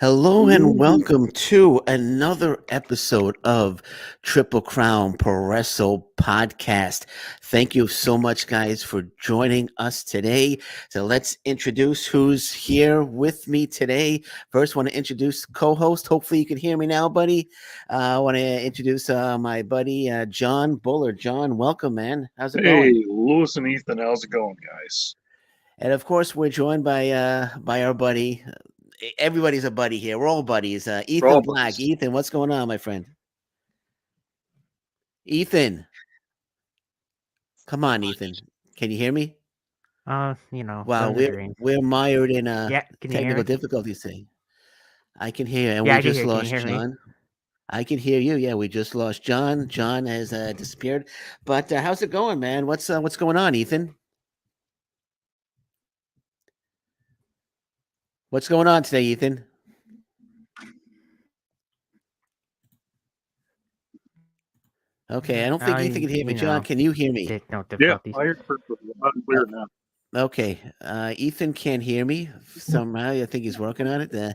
Hello and Ooh. welcome to another episode of Triple Crown Puroresu podcast. Thank you so much, guys, for joining us today. So let's introduce who's here with me today. First, want to introduce co-host. Hopefully, you can hear me now, buddy. I want to introduce my buddy John Bullard. John, welcome, man. How's it Hey, going? Lewis and Ethan, how's it going, guys? And of course, we're joined by our buddy. Everybody's a buddy here. We're all buddies. We're all Ethan Black. buddies. Ethan, what's going on, my friend? Ethan, come on, Ethan. Can you hear me? Wow, Living the dream. we're mired in Yeah, can you hear technical me? difficulties. Thing. I can hear you, and Yeah, we I can just hear. Can you lost hear me? John. I can hear you. Yeah, we just lost John. John has disappeared. But how's it going, man? What's going on, Ethan? What's going on today, Ethan? Okay, I don't think Ethan can hear me. John, can you hear me? There's no Yeah, difficulties. I hear it perfectly. Loud and clear now. Okay, Ethan can't hear me somehow. I think he's working on it.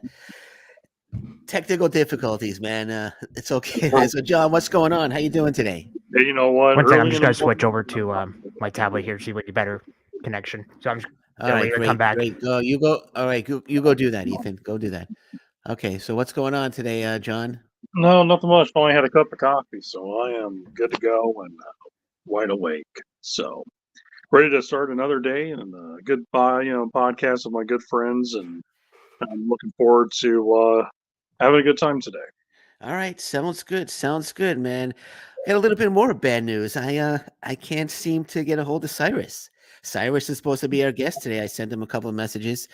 Technical difficulties, man. It's okay. So, John, what's going on? How you doing today? Hey, you know what? One second, I'm Early just in gonna the switch morning- over to my tablet here, see what you better connection. So I'm just All gonna right, later great, come back. great. Go, you go. All right, you go do that, Ethan. Go do that. Okay, so what's going on today, John? No, nothing much. I only had a cup of coffee, so I am good to go and wide awake. So ready to start another day and a good podcast with my good friends, and I'm looking forward to having a good time today. All right, sounds good. Sounds good, man. Got a little bit more bad news. I can't seem to get a hold of Cyrus. Cyrus is supposed to be our guest today. I sent him a couple of messages.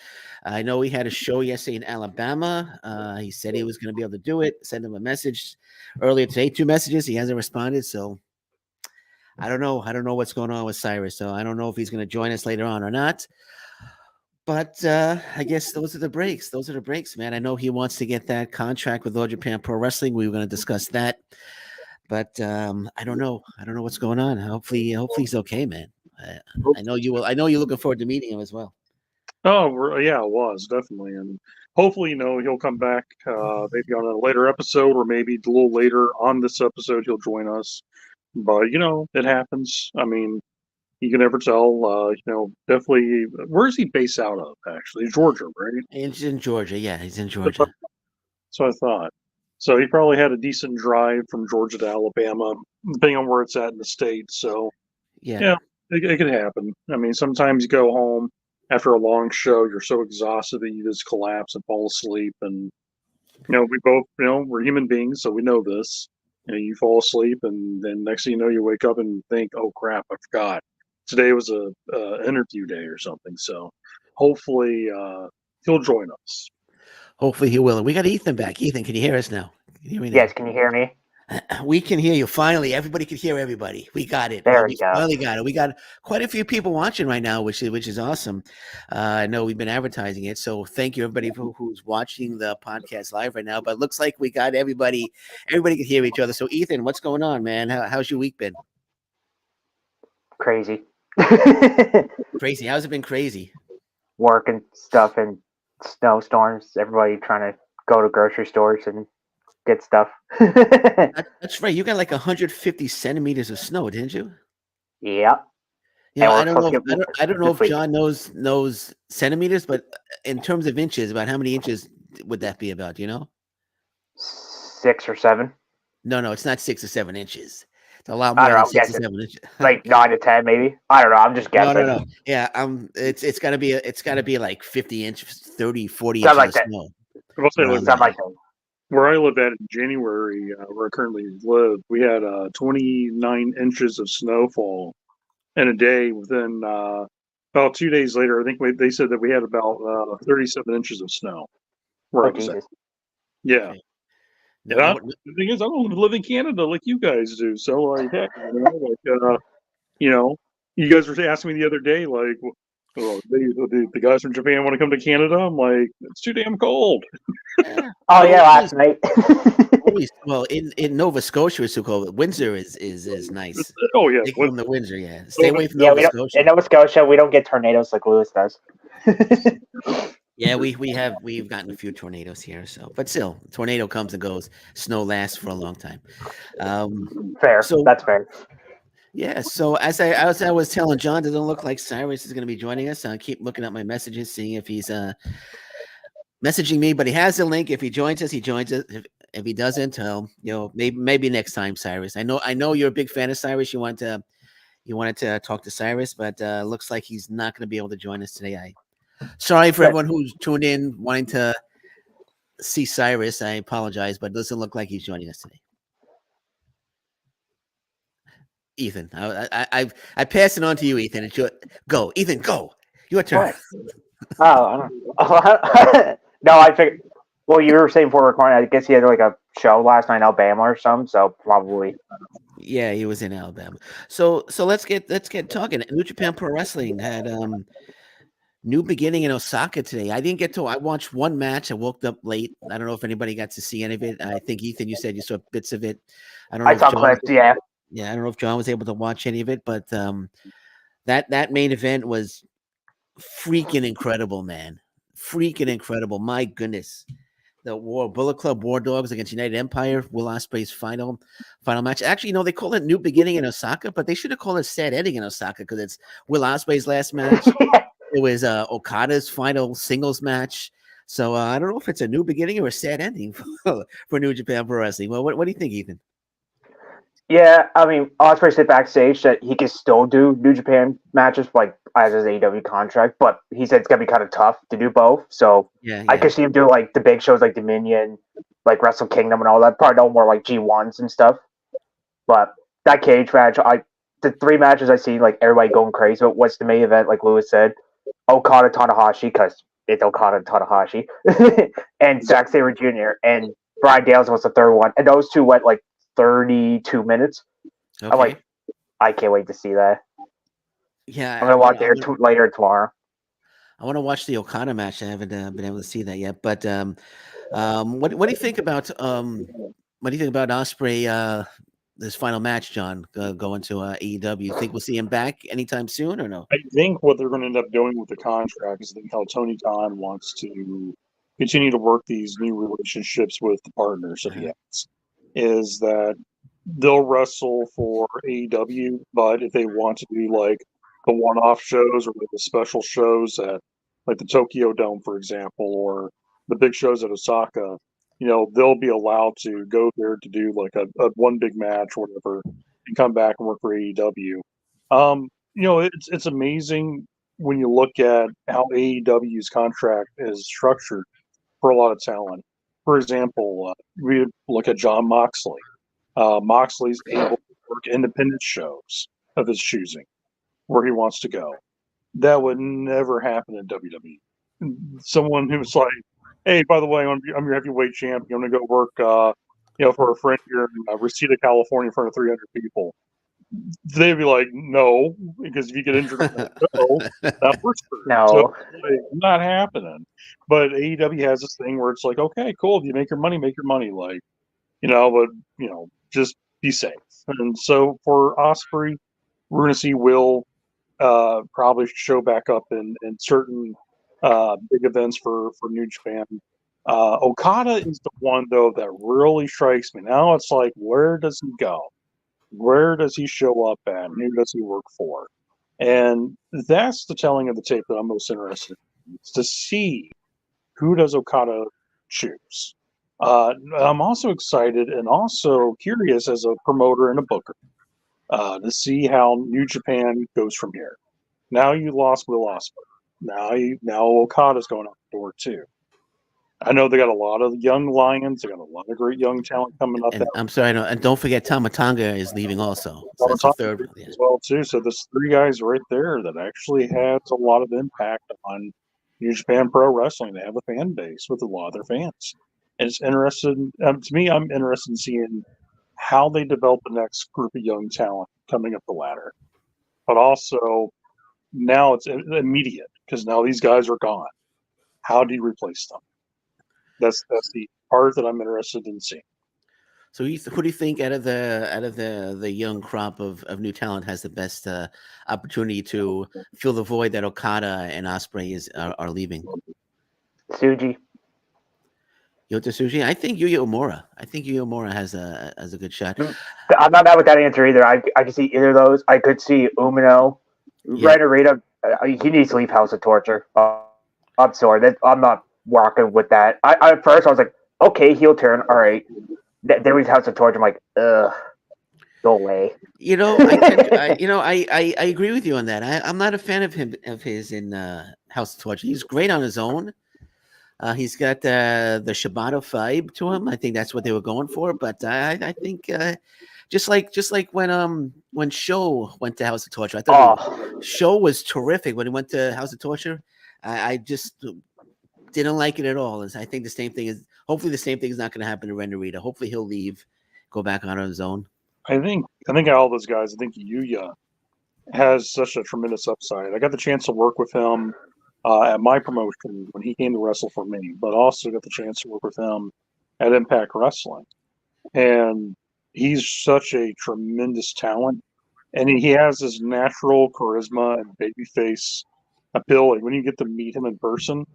I know he had a show yesterday in Alabama. He said he was going to be able to do it. Sent him a message earlier today, 2 messages. He hasn't responded, so I don't know. I don't know what's going on with Cyrus. So I don't know if he's going to join us later on or not. But I guess those are the breaks. Those are the breaks, man. I know he wants to get that contract with All Japan Pro Wrestling. We were going to discuss that, but I don't know. I don't know what's going on. Hopefully he's okay, man. I know you will. I know you're looking forward to meeting him as well. Oh, yeah, it was definitely, and hopefully, he'll come back maybe on a later episode, or maybe a little later on this episode he'll join us. But it happens. I mean, you can never tell. Definitely. Where is he based out of? Actually, Georgia, right? He's in Georgia. Yeah, he's in That's Georgia. what I thought. So he probably had a decent drive from Georgia to Alabama, depending on where it's at in the state. So Yeah. it could happen. I mean, sometimes you go home after a long show, you're so exhausted that you just collapse and fall asleep. And we both, we're human beings, so we know this. You fall asleep, and then next thing you know, you wake up and think, "Oh crap, I forgot. Today was a interview day or something." So hopefully he'll join us. Hopefully he will. And we got Ethan back. Ethan, can you hear us now? Can you hear me now? Yes, can you hear me? We can hear you. Finally, everybody can hear everybody. We got it. There we go. Finally got it. We got quite a few people watching right now, which is awesome. I know we've been advertising it, so thank you everybody who's watching the podcast live right now. But it looks like we got everybody. Everybody can hear each other. So Ethan, what's going on, man? How's your week been? Crazy. Crazy. How's it been? Crazy. Work and stuff and snowstorms. Everybody trying to go to grocery stores and get stuff. That's right. You got like 150 centimeters of snow, didn't you? Yeah. Yeah, And I don't know if this week. John knows centimeters, but in terms of inches, about how many inches would that be about? Do you know? 6 or 7. No, it's not 6 or 7 inches. It's a lot I more don't than know, 6 or guessing. 7 inches. Like 9 to 10, maybe. I don't know. I'm just guessing. No. Yeah, it's gotta be like 50 inches, 30, 40 Something inches like of snow. I'll say Around Something like that. where I live at in January, where I currently live, we had 29 inches of snowfall in a day. Within about 2 days later, I think they said that we had about 37 inches of snow. Where I Oh, was at. Jesus. Yeah. Okay. And the thing is, I don't live in Canada like you guys do. So, like, heck, you guys were asking me the other day, like, well, the guys from Japan want to come to Canada. I'm like, it's too damn cold. Oh, yeah, last night. Well, in Nova Scotia, it's too cold. Windsor is nice. Oh, yeah. They call them the Windsor, yeah. Stay away from Yeah, Nova Scotia. in Nova Scotia, we don't get tornadoes like Lewis does. Yeah, we've gotten a few tornadoes here, so but still, tornado comes and goes. Snow lasts for a long time. Um, Fair. so That's fair. yeah, so as I was telling John, doesn't look like Cyrus is going to be joining us. I keep looking at my messages, seeing if he's messaging me, but he has a link. If he joins us, he joins us. If he doesn't, maybe next time, Cyrus. I know you're a big fan of Cyrus. You wanted to talk to Cyrus, but looks like he's not going to be able to join us today. Sorry for Yeah. everyone who's tuned in wanting to see Cyrus. I apologize, but it doesn't look like he's joining us today. Ethan, I pass it on to you, Ethan. It's go, Ethan, go. Your turn. What? Oh, I don't. No, I figured. Well, you were saying before recording. I guess he had like a show last night in Alabama or something. So probably. Yeah, he was in Alabama. So let's get talking. New Japan Pro Wrestling had new beginning in Osaka today. I watched one match. I woke up late. I don't know if anybody got to see any of it. I think Ethan, you said you saw bits of it. I don't know I if saw John. clips. Yeah. Yeah, I don't know if John was able to watch any of it, but that main event was freaking incredible, man. Freaking incredible. My goodness. The Bullet Club War Dogs against United Empire, Will Ospreay's final match. Actually, they call it New Beginning in Osaka, but they should have called it Sad Ending in Osaka because it's Will Ospreay's last match. It was Okada's final singles match. So I don't know if it's a new beginning or a sad ending for New Japan Pro Wrestling. Well, what do you think, Ethan? Yeah, I mean, Ospreay said backstage that he can still do New Japan matches, like as his AEW contract, but he said it's gonna be kind of tough to do both. So Yeah, I could see him do like the big shows like Dominion, like Wrestle Kingdom, and all that. Probably no more like G1s and stuff. But that cage match, the three matches I seen, like everybody going crazy. But what's the main event? Like Lewis said, Okada Tanahashi, because it's Okada Tanahashi, and Zack Sabre Jr. and Brian Dales was the third one, and those two went like 32 minutes. Okay. I'm like, I can't wait to see that. Yeah, I'm gonna watch it later tomorrow. I want to watch the Okada match. I haven't been able to see that yet. But what do you think about Ospreay? This final match, John, going to AEW. You think we'll see him back anytime soon, or no? I think what they're going to end up doing with the contract is I think how Tony Khan wants to continue to work these new relationships with the partners that he has. Is that they'll wrestle for AEW, but if they want to do like the one-off shows or the special shows at like the Tokyo Dome, for example, or the big shows at Osaka, they'll be allowed to go there to do like a one big match or whatever and come back and work for AEW. It's amazing when you look at how AEW's contract is structured for a lot of talent. For example, we look at John Moxley. Moxley's able to work independent shows of his choosing where he wants to go. That would never happen in WWE. Someone who's like, hey, by the way, I'm your heavyweight champ. You want to go work, for a friend here in Reseda, California, in front of 300 people? They'd be like, no, because if you get injured on the show, that hurts. No. So not happening. But AEW has this thing where it's like, okay, cool. If you make your money, like, but just be safe. And so for Ospreay, we're going to see Will probably show back up in certain big events for New Japan. Okada is the one though that really strikes me. Now it's like, where does he go? Where does he show up at? Who does he work for? And that's the telling of the tape that I'm most interested in, is to see who does Okada choose. I'm also excited and also curious as a promoter and a booker to see how New Japan goes from here. Now you lost Will Ospreay. Now Okada's going out the door too. I know they got a lot of young lions. They got a lot of great young talent coming up. And I'm sorry, and don't forget Tama Tonga is leaving also. So that's the third one. Yeah. As well too. So there's three guys right there that actually has a lot of impact on New Japan Pro Wrestling. They have a fan base with a lot of their fans. And it's interesting to me. I'm interested in seeing how they develop the next group of young talent coming up the ladder. But also now it's immediate because now these guys are gone. How do you replace them? That's the part that I'm interested in seeing. So who do you think out of the young crop of new talent has the best opportunity to fill the void that Okada and Ospreay are leaving? Suji. Yota Tsuji. I think Yuya Uemura. I think Yuya Uemura has a good shot. I'm not mad with that answer either. I could see either of those. I could see Umino. Yeah. Rita, he needs to leave House of Torture. I'm sorry. I'm not rocking with that. At first, I was like, okay, heel turn. All right. Then he's House of Torture. I'm like, ugh. Go away. You know, I agree with you on that. I'm not a fan of his in House of Torture. He's great on his own. He's got the Shibata vibe to him. I think that's what they were going for. But I think just like when Sho went to House of Torture, I thought Sho was terrific when he went to House of Torture. I just didn't like it at all. I think the same thing is hopefully the same thing is not going to happen to Ren Narita. Hopefully he'll leave, go back on his own. I think all those guys. I think Yuya has such a tremendous upside. I got the chance to work with him at my promotion when he came to wrestle for me, but also got the chance to work with him at Impact Wrestling. And he's such a tremendous talent, and he has this natural charisma and babyface appeal. Like when you get to meet him in person,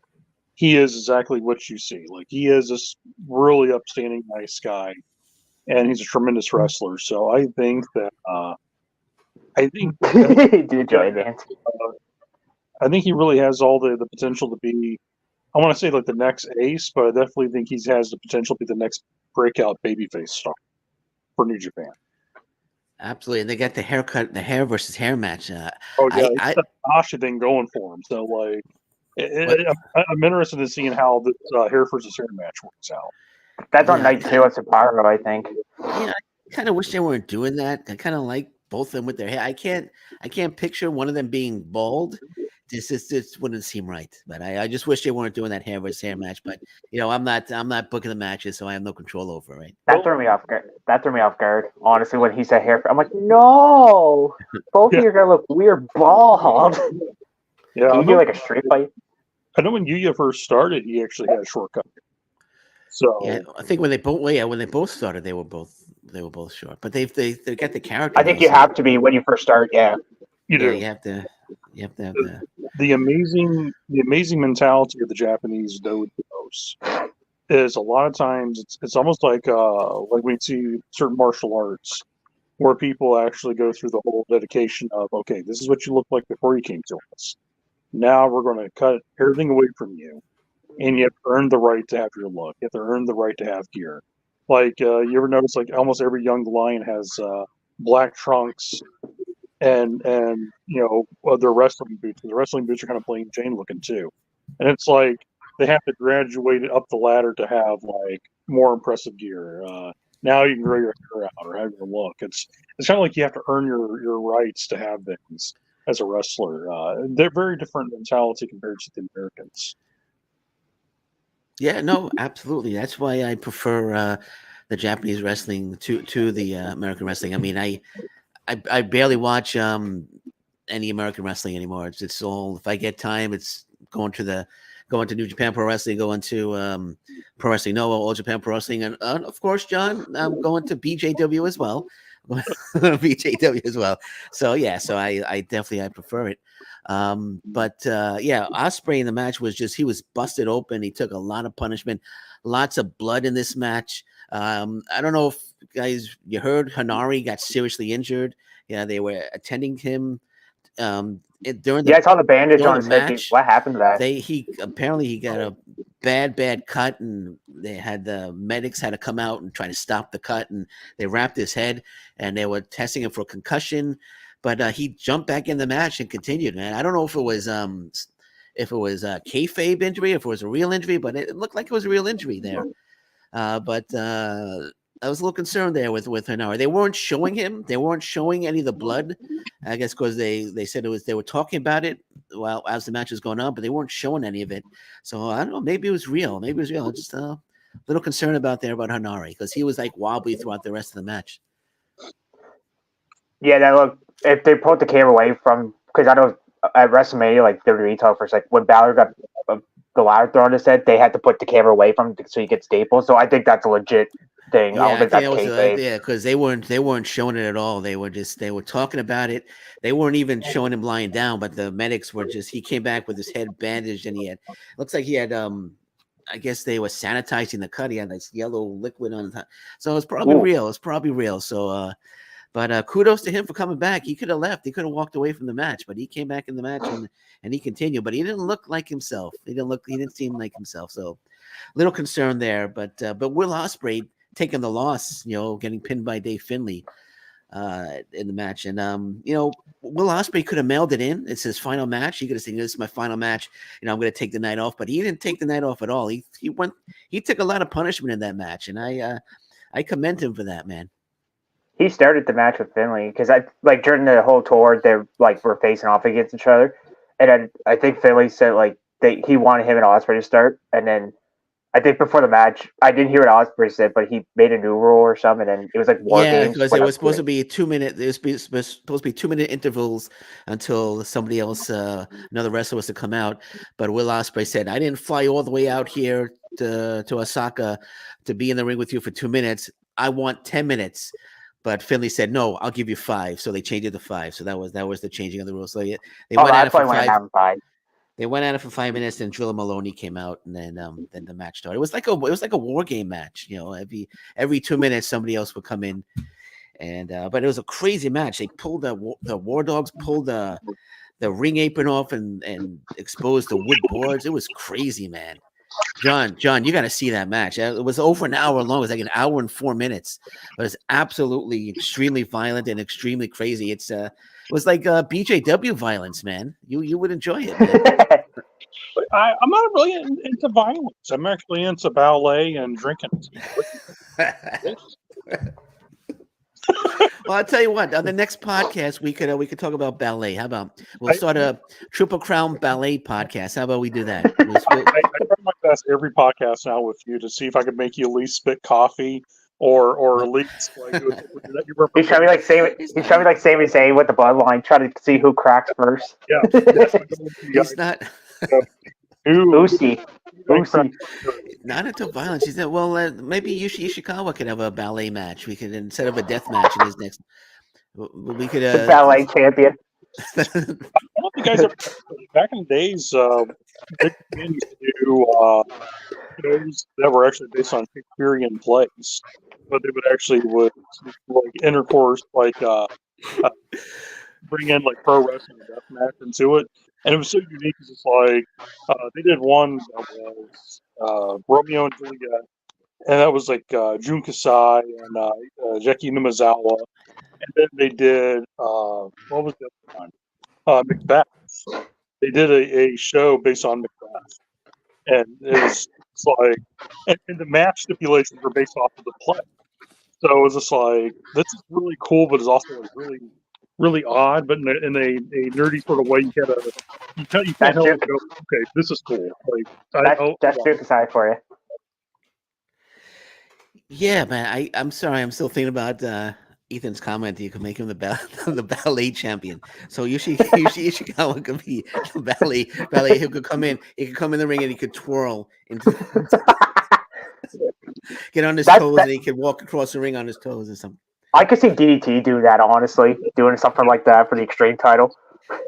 he is exactly what you see. Like he is this really upstanding, nice guy. And he's a tremendous wrestler. So I think that I think he really has all the potential to be. I want to say like the next ace, but I definitely think he has the potential to be the next breakout babyface star for New Japan. Absolutely, and they got the haircut, the hair versus hair match. It's the Tasha thing going for him. So like, I'm interested in seeing how this hair versus hair match works out. That's on night 2 at Sapporo, I think. Yeah, I kind of wish they weren't doing that. I kind of like both of them with their hair. I can't picture one of them being bald. This wouldn't seem right. But I just wish they weren't doing that hair versus hair match. But I'm not booking the matches, so I have no control over it. Right? That threw me off guard. Honestly, when he said hair, I'm like, no, both of you are gonna look weird bald. Yeah, can you do like a street fight? I know when Yuya first started, he actually had a shortcut. So yeah, I think when they both started, they were both short. But they got the character. I think you have to be when you first start. Yeah, you do. You have to have the amazing mentality of the Japanese dojos is a lot of times it's almost like we see certain martial arts where people actually go through the whole dedication of, okay, this is what you looked like before you came to us. Now we're going to cut everything away from you. And you have to earn the right to have your look. You have to earn the right to have gear. Like, you ever notice, like, almost every young lion has black trunks and their wrestling boots. The wrestling boots are kind of plain Jane looking, too. And it's like they have to graduate up the ladder to have, like, more impressive gear. Now you can grow your hair out or have your look. It's kind of like you have to earn your rights to have things as a wrestler. They're very different mentality compared to the Americans. Yeah, no, absolutely. That's why I prefer the Japanese wrestling to the American wrestling. I mean, I barely watch any American wrestling anymore. It's all, if I get time, it's going to New Japan Pro Wrestling, going to Pro Wrestling Noah, All Japan Pro Wrestling, and of course, John, I'm going to BJW as well. BJW as well. So yeah, I definitely prefer it. But Ospreay in the match was just, he was busted open. He took a lot of punishment, lots of blood in this match. I don't know if guys, you heard Hanari got seriously injured. Yeah, they were attending him during the I saw the bandage on his match. Head. What happened to that? He got a bad cut, and the medics had to come out and try to stop the cut, and they wrapped his head, and they were testing him for concussion. But he jumped back in the match and continued, man. I don't know if it was a kayfabe injury, if it was a real injury, but it looked like it was a real injury there. But I was a little concerned there with Hanari. They weren't showing him. They weren't showing any of the blood, I guess, because they said they were talking about it while as the match was going on, but they weren't showing any of it. So I don't know. Maybe it was real. I'm just a little concerned about Hanari, because he was like wobbly throughout the rest of the match. Yeah, that look. If they pulled the camera away from, because I know at WrestleMania, like WWE talk first, like when Balor got the ladder thrown on his head, they had to put the camera away from him so he gets stapled. So I think that's a legit thing. Yeah, I don't think that's kayfabe. because they weren't showing it at all. They were talking about it. They weren't even showing him lying down, but the medics were just. He came back with his head bandaged, and looks like he had I guess they were sanitizing the cut. He had this yellow liquid on top, so it's probably Ooh. real. It's probably real. So, but kudos to him for coming back. He could have left. He could have walked away from the match, but he came back in the match and he continued. But he didn't look like himself. He didn't seem like himself. So, little concern there. But Will Ospreay taking the loss, getting pinned by Dave Finlay in the match, and Will Ospreay could have mailed it in. It's his final match. He could have said, "This is my final match. I'm going to take the night off." But he didn't take the night off at all. He took a lot of punishment in that match, and I commend him for that, man. He started the match with Finlay because during the whole tour they were facing off against each other, and I think Finlay said he wanted him and Ospreay to start, and then I think before the match I didn't hear what Ospreay said, but he made a new rule or something, and it was like war games. Because it was supposed to be 2 minute. It was supposed to be 2-minute intervals until somebody else, another wrestler, was to come out. But Will Ospreay said, "I didn't fly all the way out here to Osaka to be in the ring with you for 2 minutes. I want 10 minutes." But Finlay said, "No, I'll give you 5." So they changed it to 5. So that was the changing of the rules. So they went at it for 5. They went at it for 5 minutes, and Drilla Maloney came out, and then the match started. It was like a war game match. Every 2 minutes somebody else would come in, and but it was a crazy match. They pulled the War Dogs pulled the ring apron off and exposed the wood boards. It was crazy, man. John, you got to see that match. It was over an hour long. It was like an hour and 4 minutes, but it's absolutely extremely violent and extremely crazy. It was like BJW violence, man. You would enjoy it, man. I'm not really into violence. I'm actually into ballet and drinking. Well, I'll tell you what. On the next podcast, we could talk about ballet. How about we'll start a Triple Crown ballet podcast? How about we do that? I try my best every podcast now with you to see if I could make you at least spit coffee or at least He's trying to be like Sami Zayn with the bloodline, trying to see who cracks first. Yeah. He's not. Lucy. Not into violence. He said, "Well, maybe Ishikawa could have a ballet match. We could, instead of a death match in his next. We could the ballet champion." I don't know if you guys ever back in the days. Big men used to do shows that were actually based on Shakespearean plays, but they would actually intercourse bring in pro wrestling death match into it, and it was so unique because it's they did one that was Romeo and Juliet, and that was Jun Kasai and Jackie Numazawa, and then they did what was the other one? Macbeth. They did a show based on Macbeth, and it's and the match stipulations were based off of the play. So it was just this is really cool, but it's also really, really odd, but in a nerdy sort of way. You can't help but go, okay, this is cool. That's Jun Kasai for you. Yeah, man. I'm sorry. I'm still thinking about Ethan's comment. You could make him the ballet champion. So Ishikawa could be ballet. He could come in. He could come in the ring and he could twirl get on his toes, and he could walk across the ring on his toes or something. I could see DDT doing that. Honestly, doing something like that for the Extreme title.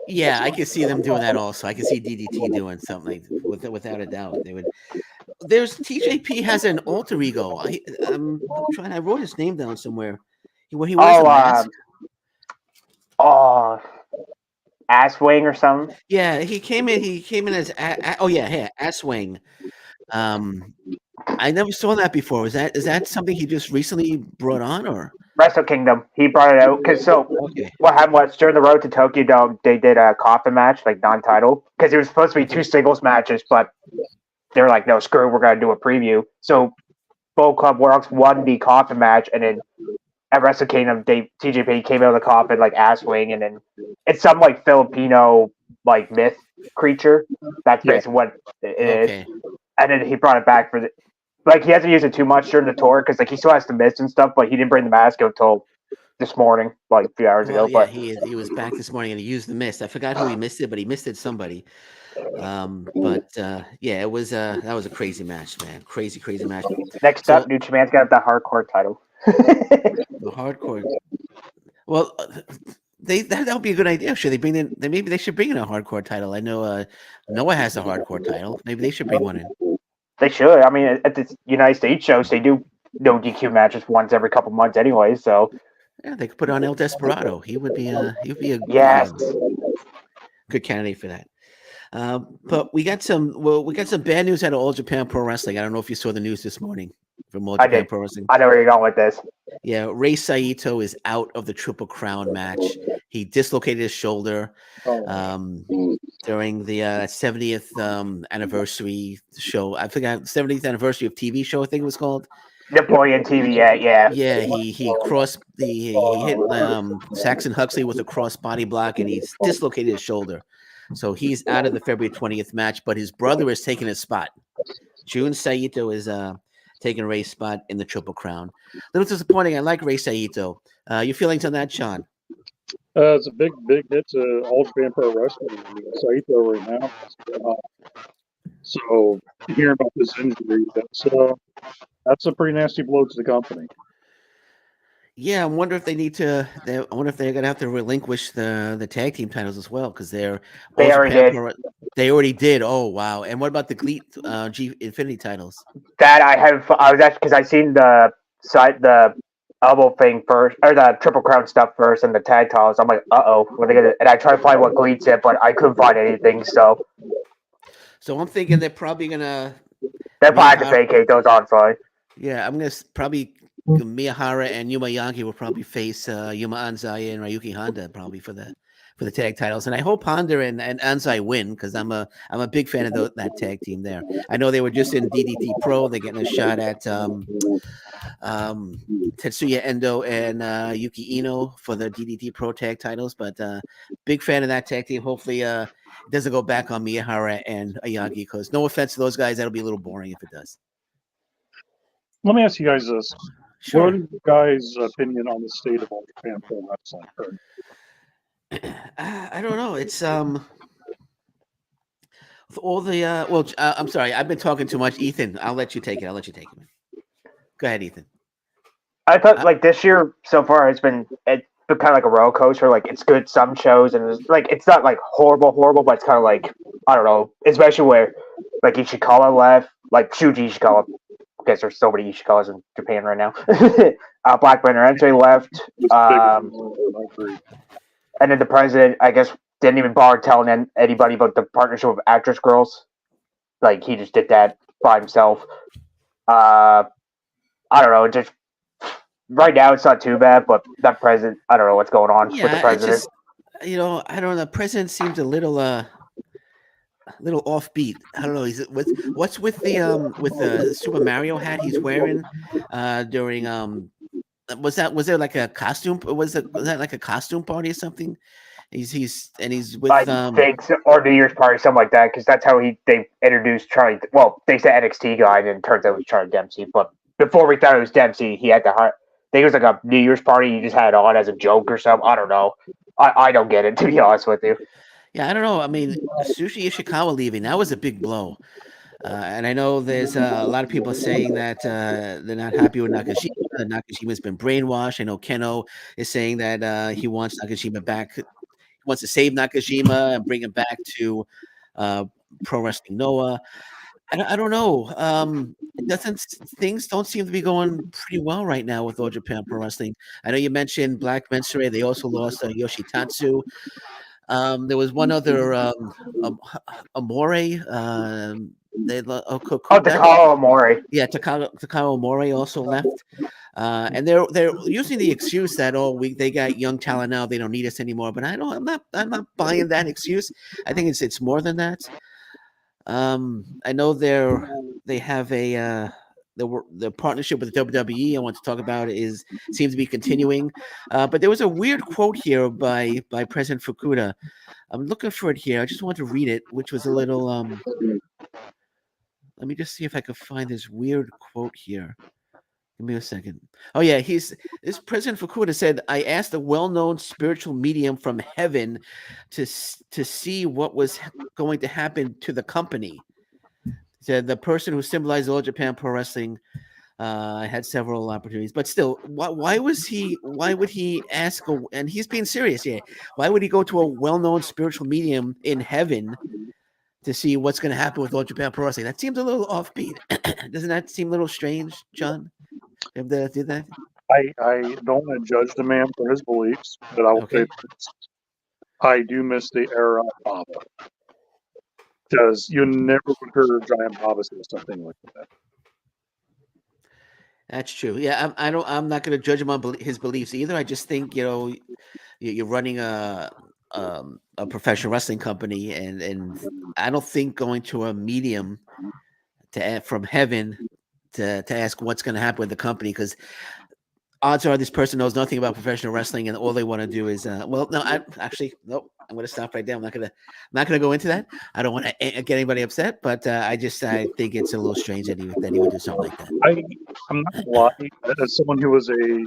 Yeah, I could see them doing that also. I could see DDT doing something without a doubt. They would. There's TJP has an alter ego. I'm trying. I wrote his name down somewhere. When he wears a mask. Asswing or something. Yeah, he came in as Asswing. I never saw that before. Is that something he just recently brought on, or Wrestle Kingdom? He brought it out because what happened was during the Road to Tokyo Dome they did a coffin match, non-title, because it was supposed to be 2 singles matches, but they were like, no, screw it, we're gonna do a preview. So Bullet Club Works won the coffin match, and then at Wrestle Kingdom, TJP came out of the coffin Asswing, and then it's some Filipino myth creature. That's basically what it is. And then he brought it back for he hasn't used it too much during the tour because he still has to miss and stuff, but he didn't bring the mask out until this morning, a few hours ago. Yeah, he was back this morning and he used the mist. I forgot who he missed it, but he missed it somebody. It was that was a crazy match, man. Crazy match. Next up, New Japan's got the hardcore title. The hardcore. Well, that would be a good idea. Should they bring in? Maybe they should bring in a hardcore title. I know Noah has a hardcore title. Maybe they should bring one in. They should. I mean, at the United States shows, they do no DQ matches once every couple months anyway. So Yeah, they could put on El Desperado. He would be a yes, good candidate for that. But we got some bad news out of All Japan Pro Wrestling. I don't know if you saw the news this morning from All I Japan did. Pro Wrestling. I know where you're going with this. Yeah, Rei Saito is out of the Triple Crown match. He dislocated his shoulder during the 70th anniversary show. I forgot 70th anniversary of TV show. I think it was called. Napoleon TV, yeah. Yeah, he hit Saxon Huxley with a cross body block, and he's dislocated his shoulder. So he's out of the February 20th match, but his brother is taking his spot. Jun Saito is taking Ray's spot in the Triple Crown. A little disappointing. I like Rei Saito. Your feelings on that, Sean? It's a big hit to All Japan Pro Wrestling. I mean, Saito right now. So hearing about this injury, that's a pretty nasty blow to the company. Yeah, I wonder if they need to. I wonder if they're gonna have to relinquish the tag team titles as well, because They already did. They already did. Oh wow! And what about the GLEAT G Infinity titles? That I was actually because I seen the elbow thing first, or the Triple Crown stuff first, and the tag titles. I'm like, what are they gonna? And I tried to find what GLEAT said, but I couldn't find anything. So I'm thinking they're probably gonna. they're probably have to vacate those on fine. Yeah, I'm gonna probably Miyahara and Yuma Yagi will probably face Yuma Anzai and Ryuki Honda probably for the tag titles, and I hope Honda and Anzai win because I'm a big fan of that tag team there. I know they were just in DDT Pro. They're getting a shot at Tetsuya Endo and Yuki Ino for the DDT Pro tag titles, but big fan of that tag team. Hopefully, it doesn't go back on Miyahara and Ayagi because no offense to those guys, that'll be a little boring if it does. Let me ask you guys this. Sure. What is your guys' opinion on the state of All Japan Pro Wrestling? I don't know. It's all the I'm sorry. I've been talking too much. Ethan, I'll let you take it. Man. Go ahead, Ethan. I thought like this year so far it's been kind of like a roller coaster. Like it's good some shows and it's not like horrible, but it's kind of like I don't know. Especially where like Ishikawa left, like Shuji Ishikawa. I guess there's so many Ishikawas in Japan right now. Black Banner Entry left. And then the president, I guess, didn't even bother telling anybody about the partnership with Actress Girls. Like, he just did that by himself. I don't know. Just right now, it's not too bad, but that president, I don't know what's going on with the president. Just, I don't know. The president seems a little offbeat. I don't know. What's with the Super Mario hat he's wearing during was there like a costume? Was that like a costume party or something? He's with I think so, or New Year's party, something like that, because that's how they introduced Charlie. Well, they said NXT guy, and it turns out it was Charlie Dempsey. But before we thought it was Dempsey, he had to hire. I think it was like a New Year's party. He just had it on as a joke or something. I don't know. I don't get it, to be honest with you. Yeah, I don't know. I mean, Sushi Ishikawa leaving, that was a big blow. And I know there's a lot of people saying that they're not happy with Nakashima. Nakashima's been brainwashed. I know Keno is saying that he wants Nakashima back. He wants to save Nakashima and bring him back to Pro Wrestling Noah. I don't know. Things don't seem to be going pretty well right now with All Japan Pro Wrestling. I know you mentioned Black Mensaray. They also lost Yoshitatsu. There was one other Amore. Takao Amore. Yeah, Takao Amore also left. And they're using the excuse that they got young talent now, they don't need us anymore. But I'm not buying that excuse. I think it's more than that. I know they have the partnership with the WWE I want to talk about seems to be continuing. But there was a weird quote here by President Fukuda. I'm looking for it here. I just want to read it, which was a little let me just see if I can find this weird quote here. Give me a second. Oh yeah, this President Fukuda said, "I asked a well-known spiritual medium from heaven to see what was going to happen to the company." He said the person who symbolized All Japan Pro Wrestling had several opportunities, but still, why would he ask? And he's being serious here. Why would he go to a well-known spiritual medium in heaven to see what's going to happen with All Japan Pro Wrestling. That seems a little offbeat. Doesn't that seem a little strange, John? Did that? I don't want to judge the man for his beliefs, but I will say Okay. this. I do miss the era of Baba. Because you never would hear Giant Baba say something like that. That's true. Yeah, I'm not going to judge him on his beliefs either. I just think you're running a professional wrestling company, and I don't think going to a medium from heaven to ask what's going to happen with the company, because odds are this person knows nothing about professional wrestling, and all they want to do is nope. I'm going to stop right there. I'm not going to go into that. I don't want to get anybody upset, but I think it's a little strange that he would do something like that. I'm not gonna lie. As someone who was a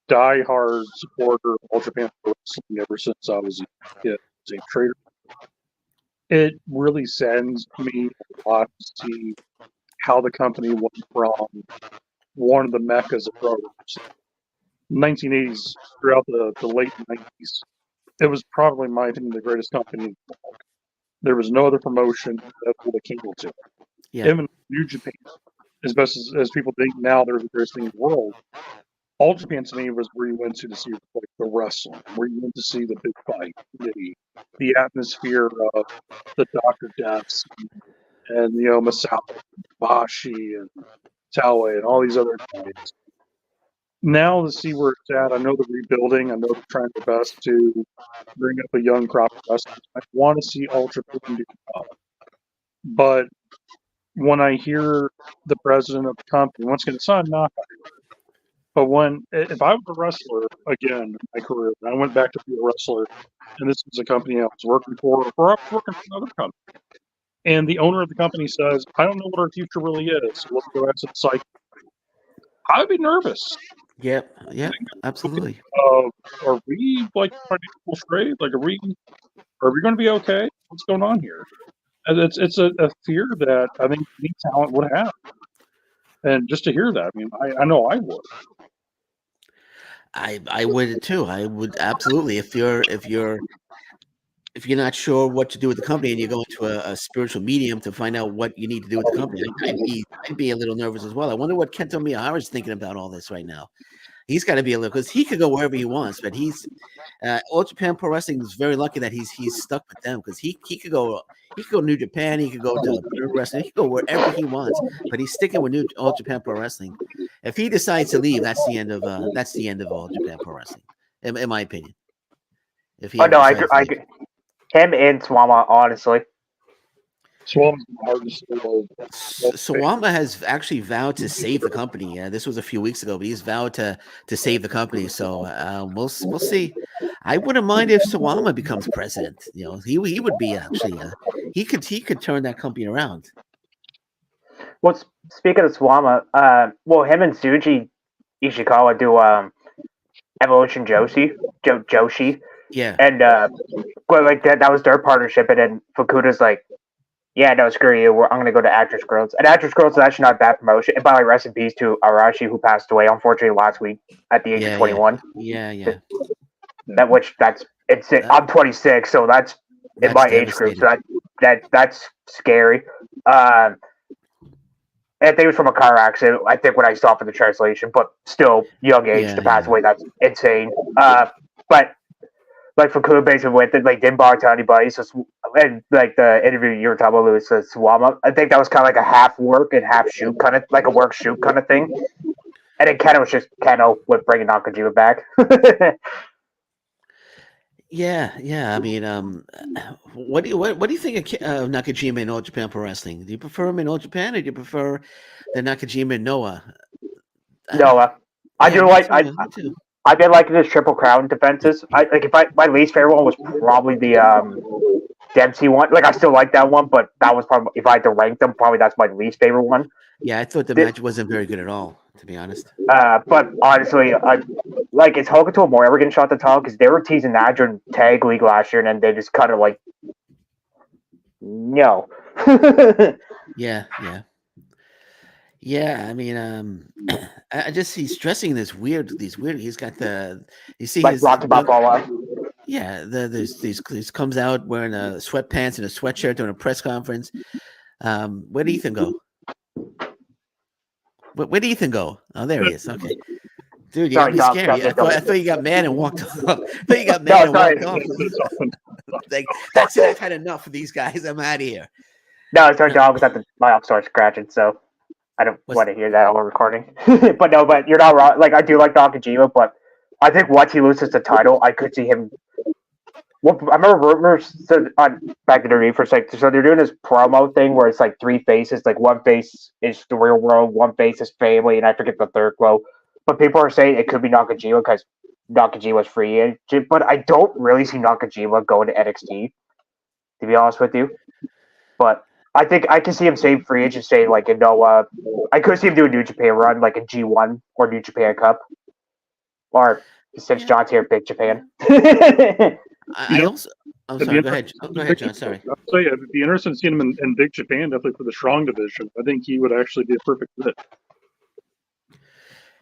die-hard supporter of All Japan Pro Wrestling ever since I was a kid, as a trader, it really saddens me a lot to see how the company went from one of the meccas of pro wrestling. 1980s, throughout the late 90s, it was probably, in my opinion, the greatest company in the world. There was no other promotion that would have came to it. Yeah. Even New Japan, as best as people think now they're the greatest thing in the world, All Japan to me was where you went to see like the wrestling, where you went to see the big fight, the atmosphere of the Doctor Deaths, and Masao, Bashi, and Taue, and all these other guys. Now to see where it's at, I know they're rebuilding. I know they're trying their best to bring up a young crop of wrestlers. I want to see All Japan do well. But when I hear the president of the company, once again, it's not a knock on it, but if I was a wrestler again in my career, and I went back to be a wrestler, and this was a company I was working for, or I was working for another company, and the owner of the company says, "I don't know what our future really is, so let's go exit the cycle," I would be nervous. Yep, absolutely. Are we like financial straight? Like, are we going to be okay? What's going on here? And it's a fear that I think any talent would have. And just to hear that, I mean, I know I would. I would too. I would absolutely. If you're not sure what to do with the company and you're going to a spiritual medium to find out what you need to do with the company, I'd be a little nervous as well. I wonder what Kento Miyahara is thinking about all this right now. He's got to be a little, because he could go wherever he wants, but All Japan Pro Wrestling is very lucky that he's stuck with them, because he could go New Japan, he could go to Pure Wrestling, he could go wherever he wants, but he's sticking with All Japan Pro Wrestling. If he decides to leave, that's the end of All Japan Pro Wrestling, in my opinion. If he I agree. Him and Swama, honestly. Sawama has actually vowed to save the company. This was a few weeks ago, but he's vowed to save the company. So we'll see. I wouldn't mind if Sawama becomes president. He would be actually. He could turn that company around. Well, speaking of Swama, him and Tsuji Ishikawa do Evolution Joshi. Yeah. And like that was their partnership, and then Fukuda's like, yeah, no, screw you. I'm gonna go to Actress Girls, and Actress Girls is actually not a bad promotion. And by the way, rest in peace to Arashi, who passed away unfortunately last week at the age of 21. Yeah. I'm 26, so that's in my age group. So that's scary. I think it was from a car accident. I think when I saw for the translation, but still young age to pass away. That's insane. But like Fukuda basically went like didn't bother to anybody. So and like the interview you were talking about, Louis Swama, I think that was kind of like a half work and half shoot kind of like a work shoot kind of thing. And then Keno with bringing Nakajima back. Yeah. I mean, what do you think of Nakajima in All Japan Pro Wrestling? Do you prefer him in All Japan, or do you prefer the Nakajima in Noah? Noah, I've been liking his Triple Crown defenses. My least favorite one was probably the Dempsey one. Like, I still like that one, but that was probably, if I had to rank them, probably that's my least favorite one. Yeah, I thought the match wasn't very good at all, to be honest. But honestly, is Hokuto more ever getting shot the top? Because they were teasing Nadra in Tag League last year, and then they just kind of like, no. Yeah, I mean, I just he's dressing these weird. He's got you see like his Rocky Balboa. Yeah, these comes out wearing a sweatpants and a sweatshirt during a press conference. Where did Ethan go? Where did Ethan go? Oh, there he is. Okay, dude, you got Sorry, me Dom. scared. I thought you got mad and walked off. I thought you got No, mad and sorry. walked off. Like, that's it. I've had enough of these guys. I'm out of here. No, sorry, No, Dom was at my upstairs scratching, so I don't what's want to hear that on recording. but you're not wrong. Like, I do like Nakajima, but I think once he loses the title, I could see him. Well, I remember rumors on back in the day for like, so they're doing this promo thing where it's like three faces. Like one face is the real world, one face is family, and I forget the third quote. But people are saying it could be Nakajima because Nakajima's free agent. But I don't really see Nakajima going to NXT, to be honest with you. But I think I can see him staying free agent, staying like in Noah. I could see him doing New Japan run, like a G1 or New Japan Cup, or since yeah. John's here, Big Japan. I also. I'm sorry. Go ahead. Go ahead, John. Sorry. I'll tell you, it'd be interesting to see him in Big Japan, definitely for the strong division. I think he would actually be a perfect fit.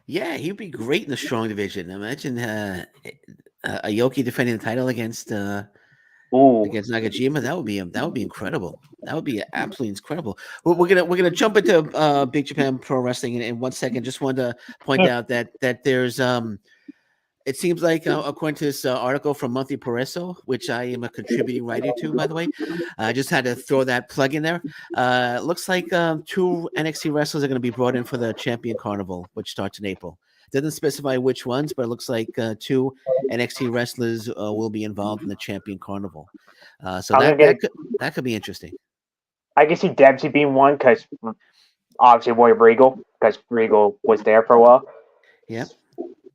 Yeah, he'd be great in the strong division. Imagine Aoki defending the title against against Nakajima. That would be incredible. That would be absolutely incredible. We're gonna jump into Big Japan Pro Wrestling in 1 second. Just wanted to point out that there's it seems like according to this article from Monthly Puroresu, which I am a contributing writer to, by the way, I just had to throw that plug in there. Looks like 2 NXT wrestlers are going to be brought in for the Champion Carnival, which starts in April. Doesn't specify which ones, but it looks like 2 NXT wrestlers will be involved in the Champion Carnival. So that could be interesting. I can see Dempsey being one because obviously William Regal, because Regal was there for a while. Yeah.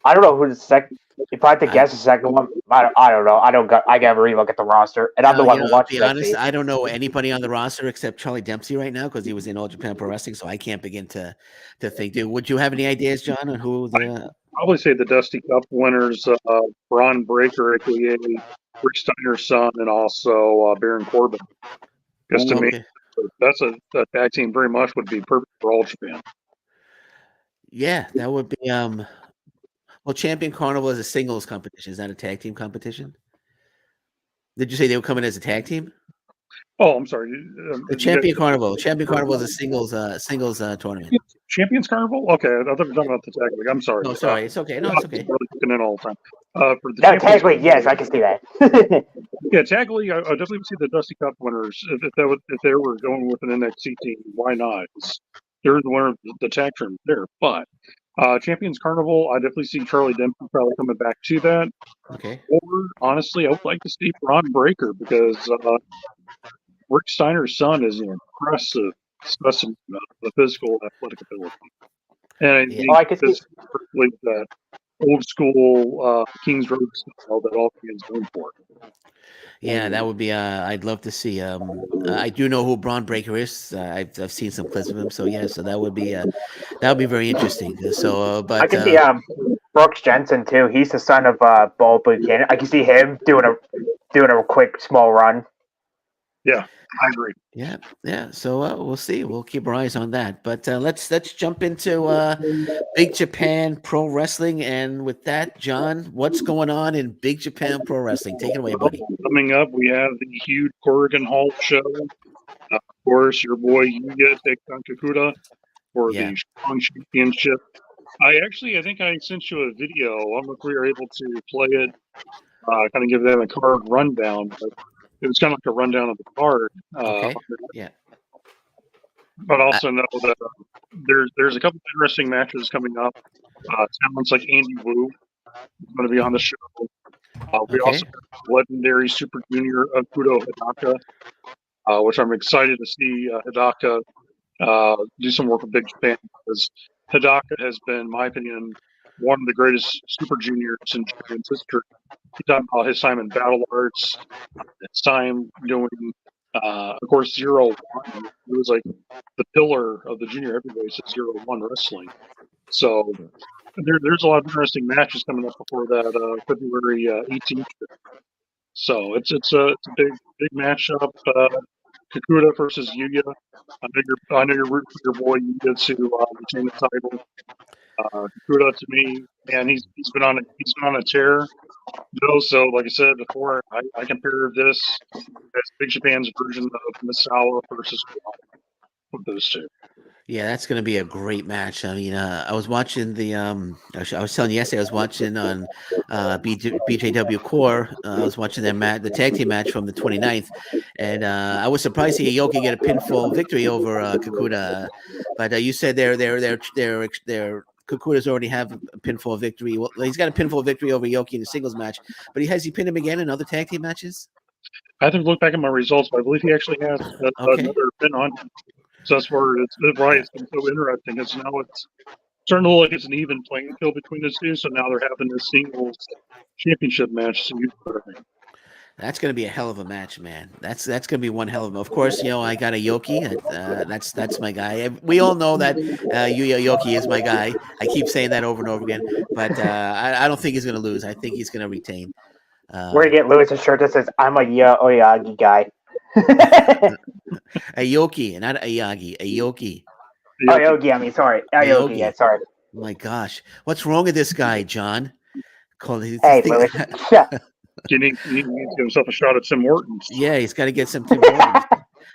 I don't know who the second. If I had to guess the second one, I don't know. I gotta relook at the roster, and I'm the one who watches. To be honest, I don't know anybody on the roster except Charlie Dempsey right now because he was in All Japan Pro Wrestling, so I can't begin to think. Dude, would you have any ideas, John, on who the? Probably say the Dusty Cup winners, Braun Breaker, aka Rick Steiner's son, and also Baron Corbin. Because to me, that's a tag team very much would be perfect for All Japan. Yeah, that would be well, Champion Carnival is a singles competition. Is that a tag team competition? Did you say they were coming as a tag team? Oh, I'm sorry. The Champion Carnival. Champion Carnival is a singles tournament. Champions Carnival? Okay, I thought we were talking about the tag league. I'm sorry. No, sorry. It's okay. No, it's okay. Really looking in all the time. For the tag league, yes, I can see that. Yeah, tag league. I definitely would see the Dusty Cup winners if they were going with an NXT team. Why not? They're the winner of the tag tournament there. But Champions Carnival, I definitely see Charlie Dempsey probably coming back to that. Okay. Or honestly, I would like to see Braun Breaker because Rick Steiner's son is an impressive specimen of the physical athletic ability. And I think I could see that old school Kings Road style that all fans known for. Yeah, that would be. I'd love to see. I do know who Braun Breaker is. I've seen some clips of him. So yeah, so that would be very interesting. So, but I can see Brooks Jensen too. He's the son of Bull Buchanan. I can see him doing a quick small run. Yeah, I agree. Yeah. So we'll see. We'll keep our eyes on that. But let's jump into Big Japan Pro Wrestling. And with that, John, what's going on in Big Japan Pro Wrestling? Take it away, buddy. Coming up, we have the huge Corrigan Hall show. Of course, your boy Yuya takes on Kakuta for the Strong Championship. I think I sent you a video. I don't know if we were able to play it, kind of give them a card rundown, but it was kind of like a rundown of the card. Okay. Yeah. But also know that there's a couple of interesting matches coming up. Talents like Andy Wu is going to be on the show. We also have legendary Super Junior Kudo Hidaka, which I'm excited to see Hidaka do some work with Big Japan because Hidaka has been, in my opinion, one of the greatest Super Juniors in Japan's history. He talked about his time in Battle Arts, his time doing, of course, 0-1. It was like the pillar of the junior heavyweights at 0-1 wrestling. So there's a lot of interesting matches coming up before that February 18th. So it's a big matchup. Kakuta versus Yuya. I know you're rooting for your boy Yuya to retain the title. Kudo to me, man, he's been on a tear. No, so like I said before, I compare this as Big Japan's version of Misawa versus with those two. Yeah, that's going to be a great match. I mean, I was watching I was telling you yesterday, I was watching on BJW Core. I was watching the tag team match from the 29th, and I was surprised to see Aoki get a pinfall victory over Kakuda. But you said their Kakuda's already have a pinfall victory. Well, he's got a pinfall victory over Aoki in a singles match, but has he pinned him again in other tag team matches? I have to look back at my results, but I believe he actually has another pin on him. So that's where it's right. It's been so interesting. It's now it's starting to look like it's an even playing field between the two. So now they're having this singles championship match. So that's going to be a hell of a match, man. That's going to be one hell of a. Of course, I got a Yoki. That's my guy. We all know that Yuya Yoki is my guy. I keep saying that over and over again, but I don't think he's going to lose. I think he's going to retain. We're gonna get Lewis a shirt that says "I'm a Oyagi guy." A Yoki, not a Yagi. A Yoki. Aoki, I mean, sorry. Aoki, yeah, sorry. Oh my gosh, what's wrong with this guy, John? Hey, Lewis. He needs to give himself a shot at Tim Hortons. Yeah, he's got to get some Tim Hortons.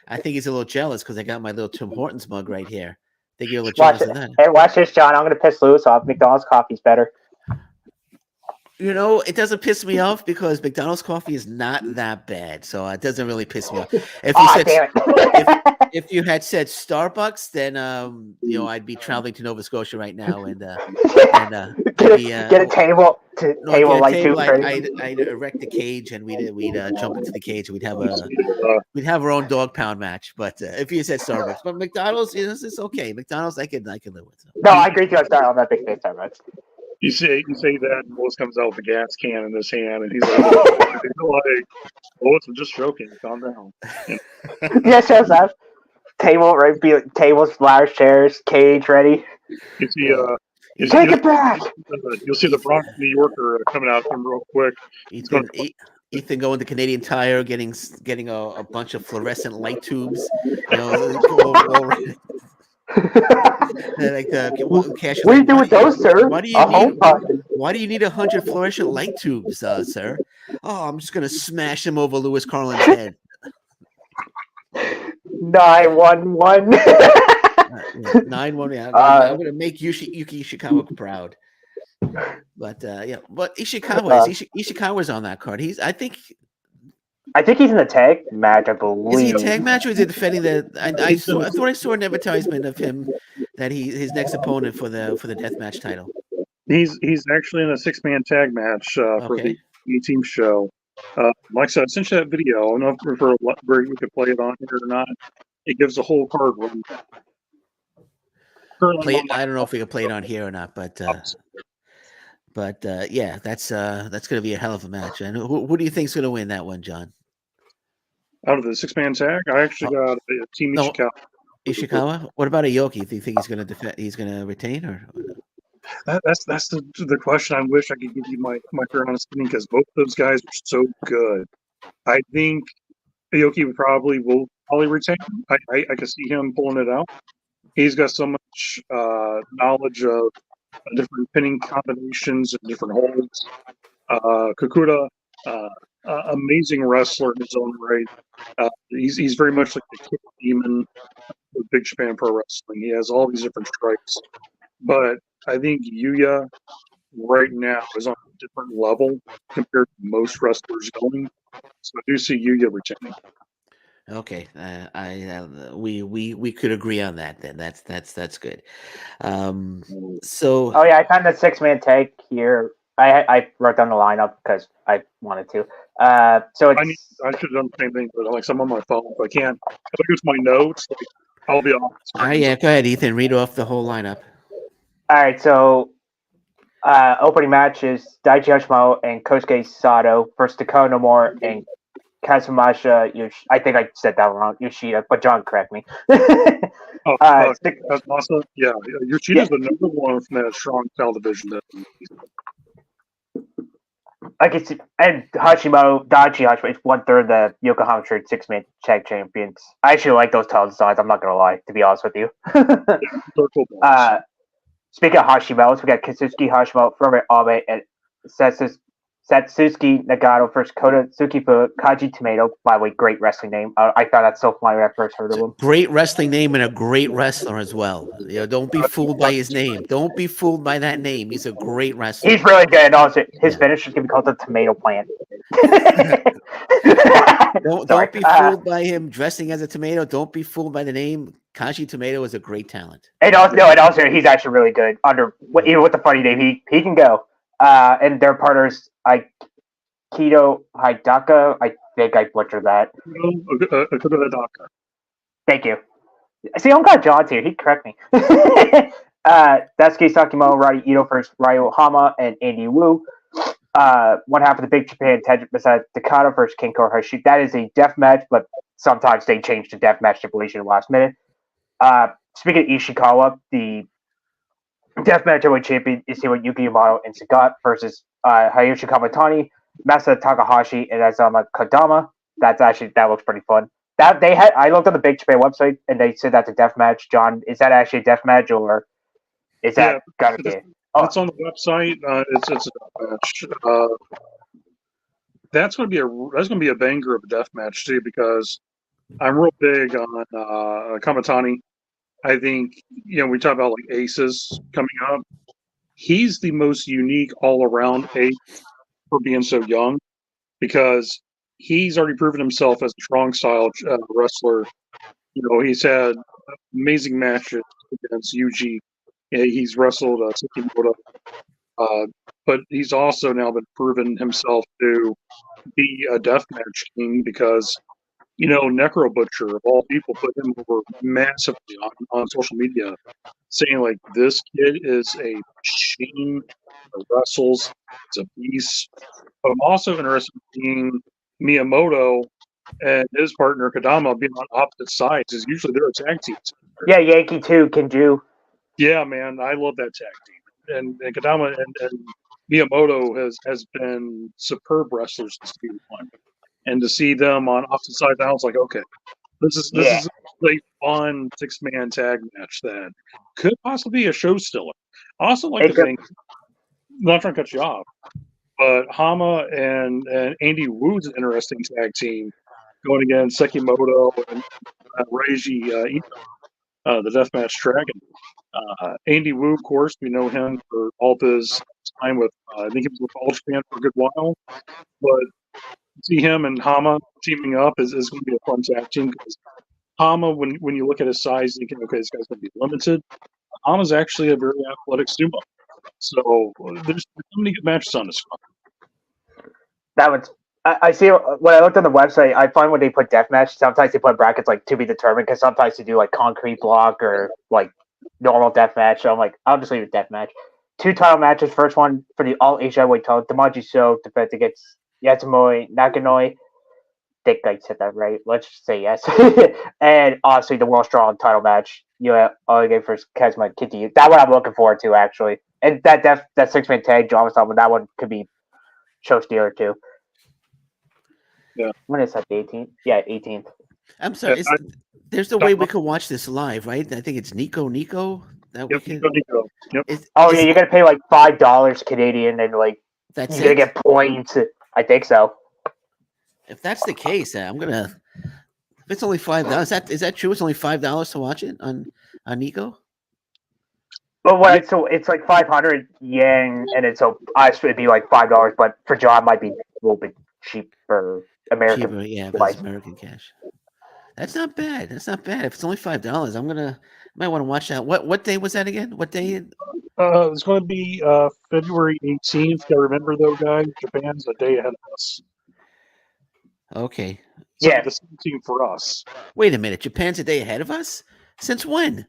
I think he's a little jealous because I got my little Tim Hortons mug right here. I think you're a little jealous of that. Hey, watch this, John. I'm going to piss Lewis off. McDonald's coffee's better. It doesn't piss me off because McDonald's coffee is not that bad, so it doesn't really piss me off. If you had said Starbucks, then I'd be traveling to Nova Scotia right now and get a table light tube. I'd erect the cage and we'd jump into the cage and we'd have our own dog pound match. But if you said Starbucks, but McDonald's, it's okay. McDonald's, I can live with. No, I agree with you. I'm not a big fan of Starbucks. You say that, and Willis comes out with a gas can in his hand, and he's like, Willis, I'm just joking. Calm down. Yeah, shows up. Table, right? Tables, flowers, chairs, cage ready. You see, take it back. You'll see the Bronx New Yorker coming out from real quick. Ethan going to Canadian Tire, getting a bunch of fluorescent light tubes. What do you do with those, sir? Why do you need 100 fluorescent light tubes, sir? Oh, I'm just gonna smash them over Louis Carlin's head. 911. 911. Yeah, I'm gonna make Yuki Ishikawa proud. But but Ishikawa's on that card. I think he's in the tag match, I believe. Is he a tag match or is he defending the? I thought I saw an advertisement of him that his next opponent for the death match title. He's actually in a 6-man tag match for the E-Team show. Like I said, I sent you that video. I don't know if where we could play it on here or not. It gives a whole card run. I don't know if we can play it on here or not, but yeah, that's going to be a hell of a match. And who do you think's going to win that one, John? Out of the 6-man tag, I actually got Team Ishikawa. Ishikawa. What about Aoki? Do you think he's going to defend? He's going to retain, or? That's the question. I wish I could give you my fair honest opinion because both those guys are so good. I think Aoki will probably retain. I can see him pulling it out. He's got so much knowledge of different pinning combinations and different holds. Kakuda, amazing wrestler in his own right. He's very much like the kick demon of Big Japan Pro Wrestling. He has all these different strikes. But I think Yuya right now is on a different level compared to most wrestlers going. So I do see Yuya retaining. Okay, we could agree on that then. That's good. So. Oh yeah, I found the 6-man tag here. I wrote down the lineup because I wanted to. So it's, I should have done the same thing, but I'm on my phone. If I can't, if I go to my notes, I'll be off. Yeah, go ahead, Ethan. Read off the whole lineup. All right, so opening match is Daichi Hashimoto and Kosuke Sato versus Dakota Nomura and Kazumasa. I think I said that wrong. Yoshida, but John, correct me. Kazumasa? Yeah, Yoshida's the number one from that strong television. And Daichi Hashimoto is 1/3 of the Yokohama Trade 6-man tag champions. I actually like those title designs. I'm not gonna lie, to be honest with you. Speaking of Hashimoto's, we got Kazuki Hashimoto, Furman Abe, and Satsuki Nagato versus Kota Tsukifu, Kaji Tomato. By the way, great wrestling name. I found that so funny when I first heard of him. Great wrestling name and a great wrestler as well. Don't be fooled by his name. Don't be fooled by that name. He's a great wrestler. He's really good. And also, his finish is going to be called the Tomato Plant. Don't be fooled by him dressing as a tomato. Don't be fooled by the name. Kaji Tomato is a great talent. And also, he's actually really good. Even with the funny name, he can go. And their partners, Aikido Hidaka. I think I butchered that. Hidaka. Thank you. See, I'm glad John's here. He'd correct me. Daisuke Sakimoto, Roddy Ito versus Ryo Hama and Andy Wu. One half of the Big Japan tag beside Takada versus Ken Kohashi. That is a death match, but sometimes they change to death match stipulation at the last minute. Speaking of Ishikawa, the death match heavyweight champion is Yuki Yamato and Sagat versus Hayashi Kamatani, Masa Takahashi, and Azama Kodama. That looks pretty fun. I looked on the Big Japan website and they said that's a death match. John, is that actually a death match or is that gotta be? It's on the website. It's a death match. That's gonna be a banger of a death match too, because I'm real big on Kamatani. I think we talk about like aces coming up. He's the most unique all around ace for being so young, because he's already proven himself as a strong style wrestler. He's had amazing matches against Yuji. He's wrestled Sekimoto, but he's also now been proven himself to be a deathmatch king, because Necro Butcher of all people put him over massively on social media, saying like, this kid is a machine that wrestles, it's a beast. But I'm also interested in seeing Miyamoto and his partner Kodama being on opposite sides, because usually they're a tag team. Yeah, Yankee too, Kenju. Yeah, man, I love that tag team. And Kodama and Miyamoto has been superb wrestlers since day one. And to see them on opposite sides, I was like, okay, this is a fun 6-man tag match that could possibly be a show stiller. I also like to think, not trying to cut you off, but Hama and Andy Wu's an interesting tag team going against Sekimoto and Reiji Ito, the Deathmatch Dragon. Andy Wu, of course, we know him for all of his time with, I think he was with All Japan for a good while, but see him and Hama teaming up is going to be a fun tag team, because Hama, when you look at his size, you think, okay, this guy's going to be limited. Hama's actually a very athletic sumo. So there's so many good matches on this one. I see when I looked on the website, I find when they put deathmatch, sometimes they put brackets like to be determined, because sometimes they do like concrete block or like normal deathmatch. So I'm like, I'll just leave it deathmatch. 2 title matches. First one for the All Asia Heavyweight title, Damaji So defends against Yatsumoi Nakanoi. I think I said that right. Let's just say yes. And obviously the World Strong title match, Olige versus Kazuma Kitty. That one I'm looking forward to, actually. And that 6-man tag, John was talking about, that one could be show stealer too. Yeah. When is that? The 18th? Yeah, 18th. I'm sorry. There's a way we could watch this live, right? I think it's Nico. That we can. Nico. Yep. Yeah, you're gonna pay like $5 Canadian, and like That's you're gonna get points. I think so. If that's the case, I'm gonna. If it's only $5, is that true? It's only $5 to watch it on Nico. But so it's like 500 yen, and it'd be like $5, but for John, it might be a little bit cheaper. American, yeah, but it's American cash. That's not bad. If it's only $5, might want to watch that. What day was that again? What day? It's going to be February 18th. I remember though, guys, Japan's a day ahead of us. Okay. So the 17th for us. Wait a minute. Japan's a day ahead of us? Since when?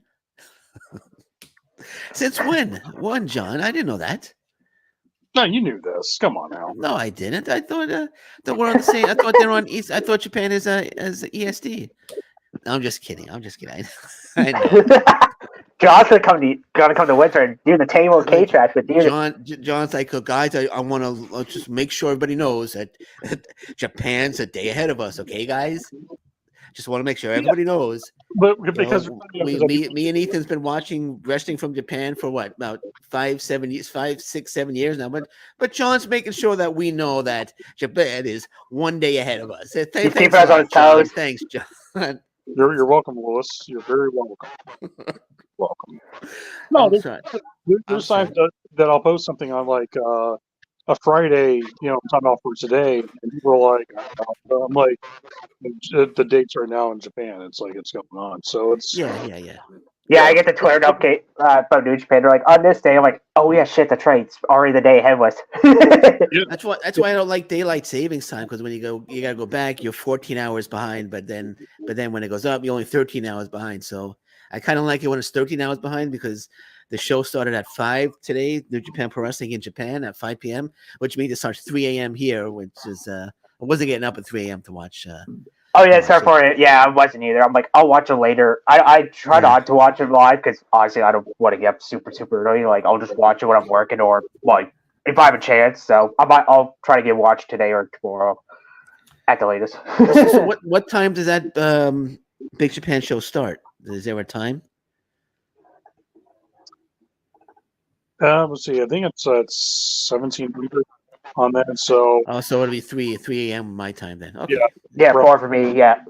Since when? John? I didn't know that. No, you knew this. Come on now. No, I didn't. I thought we're on the same. I thought they're on East. I thought Japan is as ESD. No, I'm just kidding. I know. John's gonna come to Winter and do the table cage match with you. John's like, guys, I want to just make sure everybody knows that Japan's a day ahead of us. Okay, guys. Just want to make sure everybody knows. But You because know, me and Ethan's been watching wrestling from Japan for what, about 5, 6, 7 years now. But John's making sure that we know that Japan is one day ahead of us. Thanks keeping a us on lot, his John. toes. Thanks, John. you're welcome, Lewis. You're very welcome. Welcome. No, I'm sorry. there's times that I'll post something on like a Friday, I'm talking about for today, and people are like, I'm like, the dates right now in Japan. It's like it's going on. So it's Yeah, I get the Twitter update from New Japan. They're like, on this day, I'm like, oh yeah, shit, that's right. It's already the day ahead of us. That's why I don't like daylight savings time, because when you gotta go back, you're 14 hours behind. But then when it goes up, you're only 13 hours behind. So I kind of like it when it's 13 hours behind, because the show started at 5 today, New Japan Pro Wrestling in Japan at 5 p.m., which means it starts 3 a.m. here, which is I wasn't getting up at 3 a.m. to watch. Oh yeah, sorry for it. Yeah, I wasn't either. I'm like, I'll watch it later. I try not to watch it live because honestly, I don't want to get up super early. Like, I'll just watch it when I'm working or like if I have a chance. So I'll try to get watched today or tomorrow at the latest. So what time does that Big Japan show start? Is there a time? let's see. I think it's at 1700 on that. So So it'll be 3 a.m. my time then. Okay. Yeah, 4 for me. Yeah.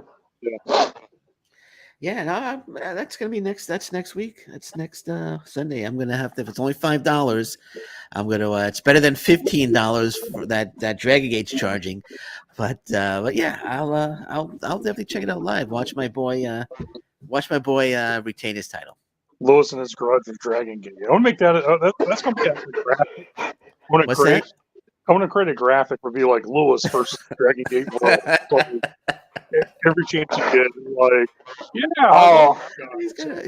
Yeah, no, that's gonna be next. That's next week. That's next Sunday. I'm gonna have to. If it's only $5, I'm gonna. It's better than $15 for that Dragon Gate's charging. But yeah, I'll definitely check it out live. Watch my boy retain his title. Lewis and his grudge of Dragon Gate. I want to make that. That's going to be a graphic. I want to create a graphic where be like Lewis versus Dragon Gate World. Every chance you get, like, yeah. Oh, He's gonna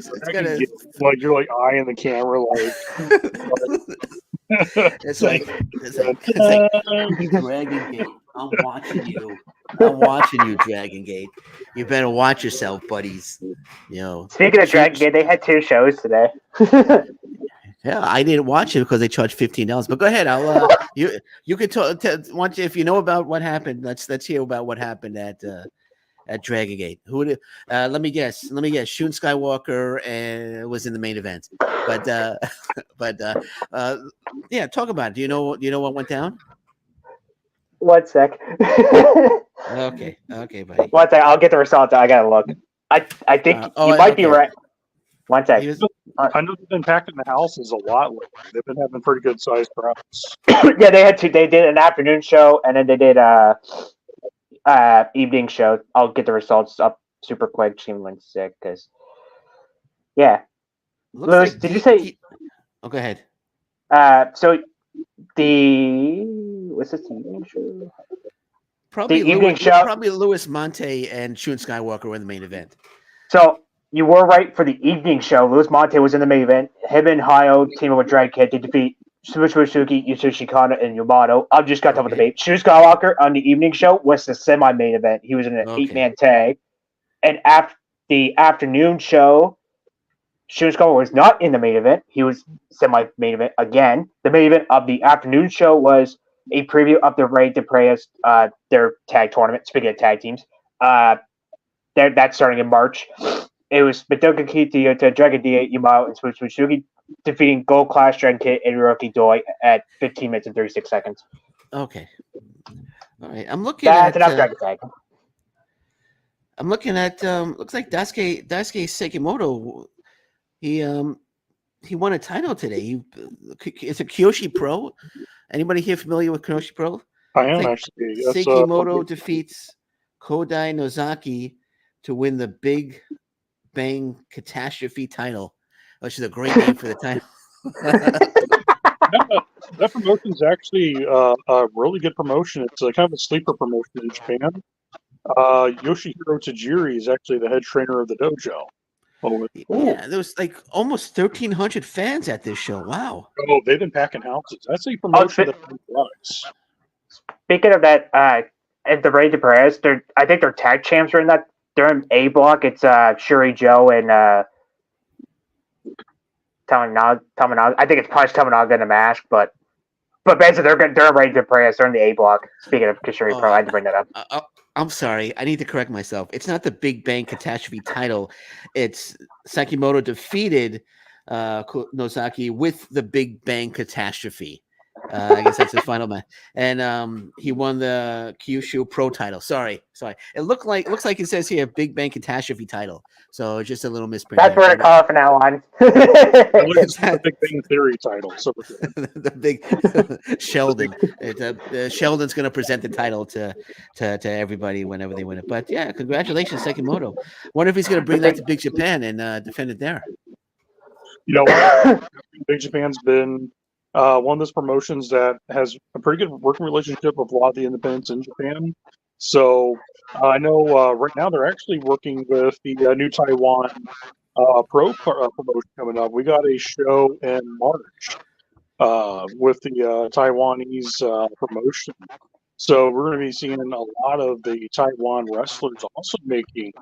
like you're like eyeing the camera, like. it's like Dragon Gate. I'm watching you, Dragon Gate. You better watch yourself, buddies. Speaking of Dragon Gate, they had 2 shows today. Yeah, I didn't watch it because they charged $15. But go ahead, I'll you can watch if you know about what happened. Let's hear about what happened at Dragon Gate. Let me guess. Shun Skywalker was in the main event. But yeah, talk about it. Do you know what went down? 1 sec. Okay, buddy. 1 sec. I'll get the results. I gotta look. I think you might be right. 1 sec. I know they've been packing the houses a lot lately. They've been having pretty good sized crowds. Yeah, they had 2. They did an afternoon show and then they did evening show. I'll get the results up super quick. Shimlin's sick because yeah. Lewis, did you say? Go ahead. So what's this evening show? Probably the evening show. Probably Louis Monte and Shun Skywalker were in the main event. So you were right for the evening show. Louis Monte was in the main event. Him and Hayo team up with Drag Kid to defeat Suzuki, Yasushi Kano, and Yamato. I've just got done with the debate. Shun Skywalker on the evening show was the semi-main event. He was in an 8-man tag. And after the afternoon show, Shun Skywalker was not in the main event. He was semi-main event again. The main event of the afternoon show was a preview of the Rey Depreas, their tag tournament. Speaking of tag teams, that's starting in March. It was Madoka Kyoto, Dragon D8, Yamato, and Suzuki defeating Gold Class Dragon Kid and Hiroki Doi at 15 minutes and 36 seconds. Okay. All right. I'm looking That's enough Dragon Tag. I'm looking at looks like Daisuke Sekimoto. He won a title today. It's a Kyoshi Pro. Anybody here familiar with Kyoshi Pro? I am actually. Sekimoto defeats Kodai Nozaki to win the Big Bang Catastrophe title, which is a great name for the title. That promotion is actually a really good promotion. It's a kind of a sleeper promotion in Japan. Yoshihiro Tajiri is actually the head trainer of the dojo. Yeah, there was like almost 1,300 fans at this show. Wow. Oh, they've been packing houses. That's a promotion that products. Speaking of that, at the Rey Depreas, I think their tag champs are in that. They're in A block. It's Shuri Joe and Tamanaga. I think it's Punch Tamanaga in a mask, but basically they're Rey Depreas. They're in the A block. Speaking of Shuri Pro, I had to bring that up. I'm sorry. I need to correct myself. It's not the Big Bang Catastrophe title. It's Sakimoto defeated Nozaki with the Big Bang Catastrophe. I guess that's his final match, and he won the Kyushu Pro title. Sorry. It looks like it says here Big Bang Catastrophe title. So just a little misprint. That's what I call it from now on. It looks like the Big Bang Theory title. So the big Sheldon. Sheldon's going to present the title to everybody whenever they win it. But yeah, congratulations, Sekimoto. Wonder if he's going to bring that to Big Japan and defend it there. you know what? Big Japan's been one of those promotions that has a pretty good working relationship with a lot of the independents in Japan. So I know right now they're actually working with the new Taiwan promotion coming up. We got a show in March with the Taiwanese promotion. So we're going to be seeing a lot of the Taiwan wrestlers also making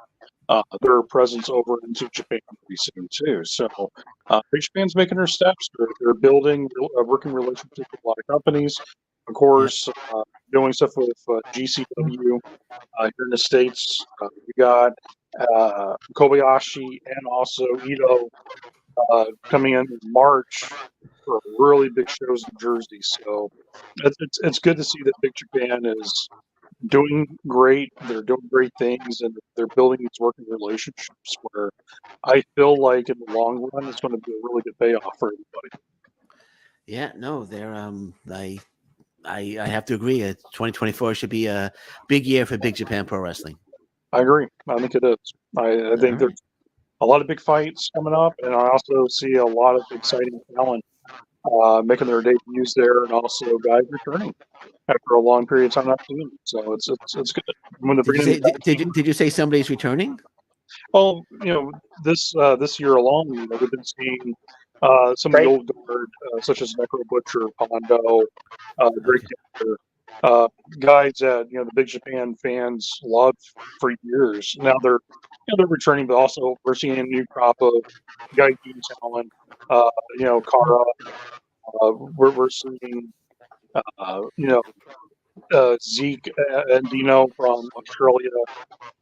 their presence over into Japan pretty soon too. So Big Japan's making their steps. They're building a working relationship with a lot of companies. Of course, doing stuff with GCW here in the States. We got Kobayashi and also Ito coming in March for really big shows in Jersey. So it's good to see that Big Japan is doing great. They're doing great things, and they're building these working relationships where I feel like in the long run it's going to be a really good payoff for everybody. Yeah, no, they're I have to agree. 2024 should be a big year for Big Japan Pro Wrestling. I agree. I think it is. I think there's a lot of big fights coming up, and I also see a lot of exciting talent making their debuts there, and also guys returning after a long period of time not seeing them. So it's good. When Did you say somebody's returning? Well, this year alone, we've been seeing some of the old guard, such as Necro Butcher, Pondo, Drake Taylor, guys that the Big Japan fans loved for years. Now they're returning, but also we're seeing a new crop of Gaijin talent. Kara. We're seeing Zeke and Dino from Australia,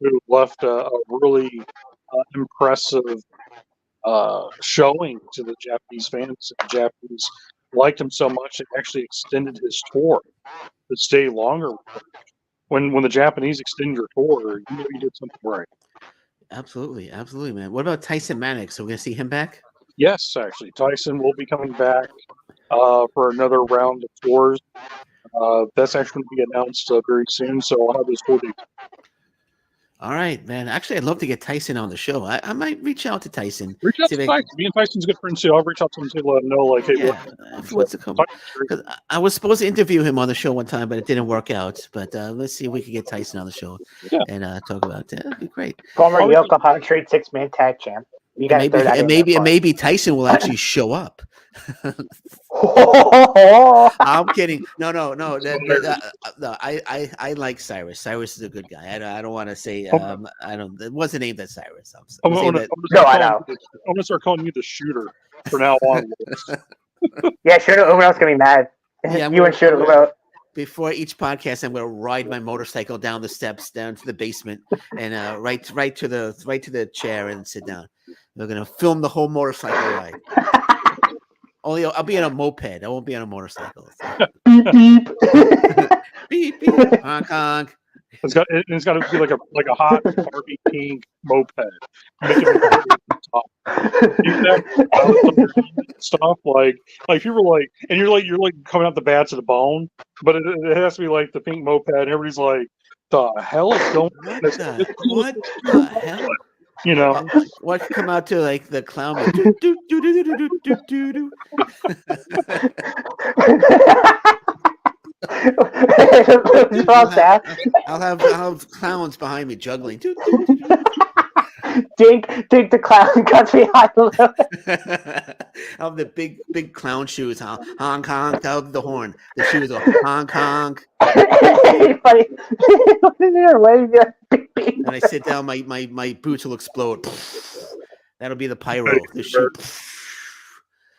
who left a really impressive showing to the Japanese fans. The Japanese liked him so much they actually extended his tour to stay longer. When the Japanese extend your tour, you know you did something right. Absolutely, man. What about Tyson Mannix? Are we gonna see him back? Yes, actually, Tyson will be coming back for another round of tours. That's actually going to be announced very soon, so I'll have those 4 days. All right, man. Actually, I'd love to get Tyson on the show. I might reach out to Tyson. Reach out to Tyson. Me and Tyson's good friends too. I'll reach out to him to let him know, like, hey, what's it called? Because I was supposed to interview him on the show one time, but it didn't work out. But let's see if we can get Tyson on the show and talk about it. That'd be great. Former Yokohama Street 6-man tag champ. You got maybe Tyson will actually show up. I'm kidding. No. I like Cyrus. Cyrus is a good guy. I don't want to say. It wasn't aimed at Cyrus. I know. I'm gonna start calling you the shooter from now on. Yeah, Shooter Umeo's gonna be mad. Yeah, you and Shooter Umeo. Before each podcast, I'm going to ride my motorcycle down the steps down to the basement and right to the chair and sit down. We're going to film the whole motorcycle ride. Only I'll be on a moped. I won't be on a motorcycle. So. Beep beep beep. Honk honk. It's got to be like a hot Barbie pink moped. Stuff like if you were like, and you're like coming out the bats of the bone, but it has to be like the pink moped, and everybody's like, "The hell is going on?" What the hell? What come out to like the clown? I'll have clowns behind me juggling. Dink the clown cuts behind him. I'll have the big clown shoes. Honk honk. I'll have the horn. The shoes go honk honk. And I sit down. My boots will explode. That'll be the pyro. The shoe.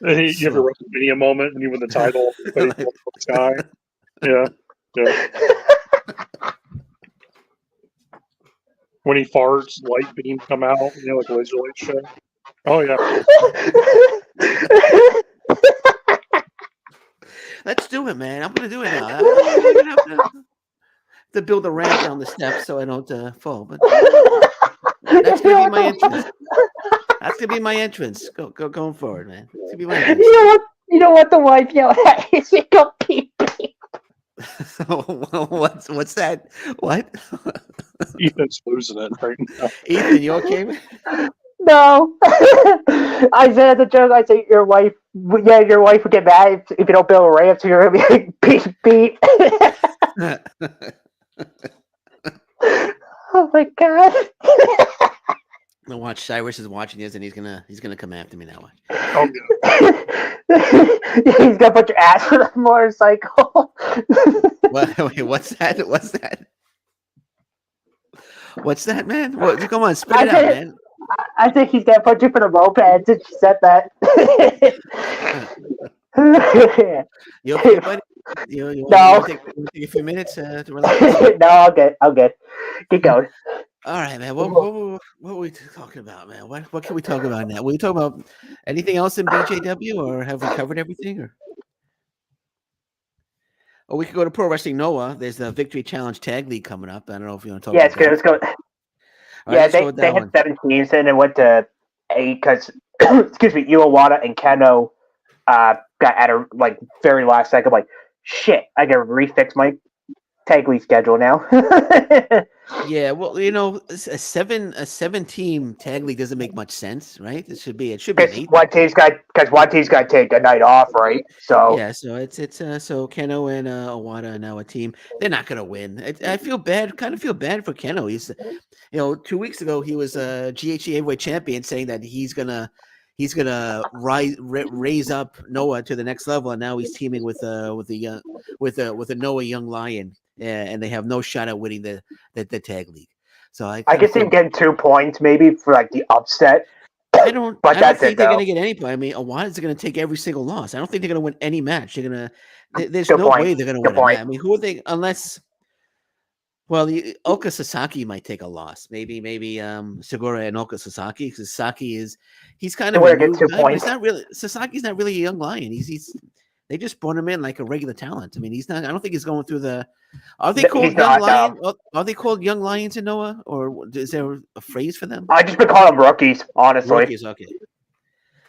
You have a WrestleMania moment when you win the title. Yeah. when he farts, light beams come out, like a laser light show. Oh yeah. Let's do it, man. I'm gonna do it now. I'm gonna have to build a ramp down the steps so I don't fall. But that's gonna be my entrance. That's gonna be my entrance. Going forward, man. That's gonna be my entrance. You don't want the wife yell at you. She go pee pee. What's that? What? Ethan's losing it right now. Ethan, you okay, man? No. I said as a joke, I said your wife would get mad if you don't build a ramp, so you're gonna be like beep beep. Oh my god. Now watch, Cyrus is watching this and he's gonna come after me now. Watch. Oh, He's gonna put your ass on a motorcycle. Wait, what's that? What's that, man? Come on, spit it out, man. I think he's gonna put you for the moped since you said that. You okay, buddy? You No. want to take a few minutes to relax? No, I'll get. Keep going. All right, man. What were we talking about, man? What can we talk about now? Were we talking about anything else in BJW, or have we covered everything? Or we could go to Pro Wrestling Noah. There's the Victory Challenge Tag League coming up. I don't know if you want to talk about that. Let's go. Right, they had 7 teams in and went to 8 because, excuse me, Iwata and Keno got at a very last second. Like, shit, I gotta refix my tag league schedule now. Yeah, well, a 7-team tag league doesn't make much sense, right? It should be an 8. One team's got to take a night off, right? So yeah, so it's so Keno and Owada are now a team. They're not gonna win. I feel bad, kind of feel bad for Keno. He's, 2 weeks ago he was a GHC heavyweight champion, saying that he's gonna raise up Noah to the next level, and now he's teaming with a Noah Young Lion, and they have no shot at winning the tag league. So I can see him getting 2 points maybe for the upset. I don't think they're gonna get any point. I mean, Owada's gonna take every single loss. I don't think they're gonna win any match. There's no way they're gonna win a match. I mean, who are they? Unless, well, Oka Sasaki might take a loss. Maybe Segura and Oka Sasaki. Sasaki he's kind of a new guy, but Sasaki's not really a young lion. They just brought him in like a regular talent. I mean, he's not. I don't think he's going through the. Are they called young lions? Are they called young lions in Noah, or is there a phrase for them? I just been calling them rookies, honestly. Rookies, okay.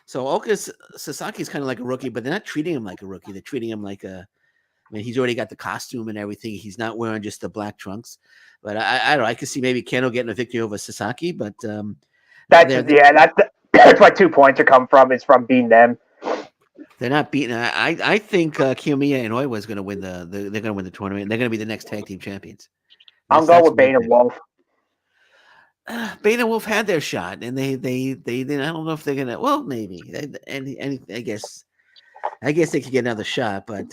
So Oka Sasaki's kind of like a rookie, but they're not treating him like a rookie. They're treating him like a. I mean, he's already got the costume and everything. He's not wearing just the black trunks. But I don't know. I could see maybe Keno getting a victory over Sasaki, but that's why 2 points are come from. It's from beating them. They're not beating. I think Kiyomiya and Oiwa is going to win they're going to win the tournament. They're going to be the next tag team champions. I'm going with Bane and Wolf. Bane and Wolf had their shot, and they I don't know if they're gonna. Well, maybe, and I guess they could get another shot, but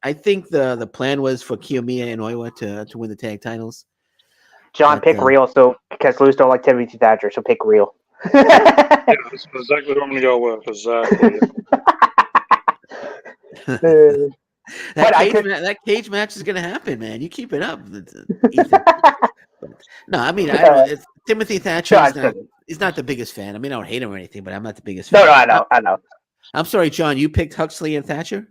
I think the plan was for Kiyomiya and Oiwa to win the tag titles. John, pick real, so because Lewis don't like Timothy Thatcher, so pick real. Yeah, that's exactly what I'm gonna go with. Exactly. That cage match is gonna happen, man. You keep it up. No, I mean, I don't. Timothy Thatcher is not the biggest fan. I mean, I don't hate him or anything, but I'm not the biggest fan. No, I know. I'm sorry, John. You picked Huxley and Thatcher?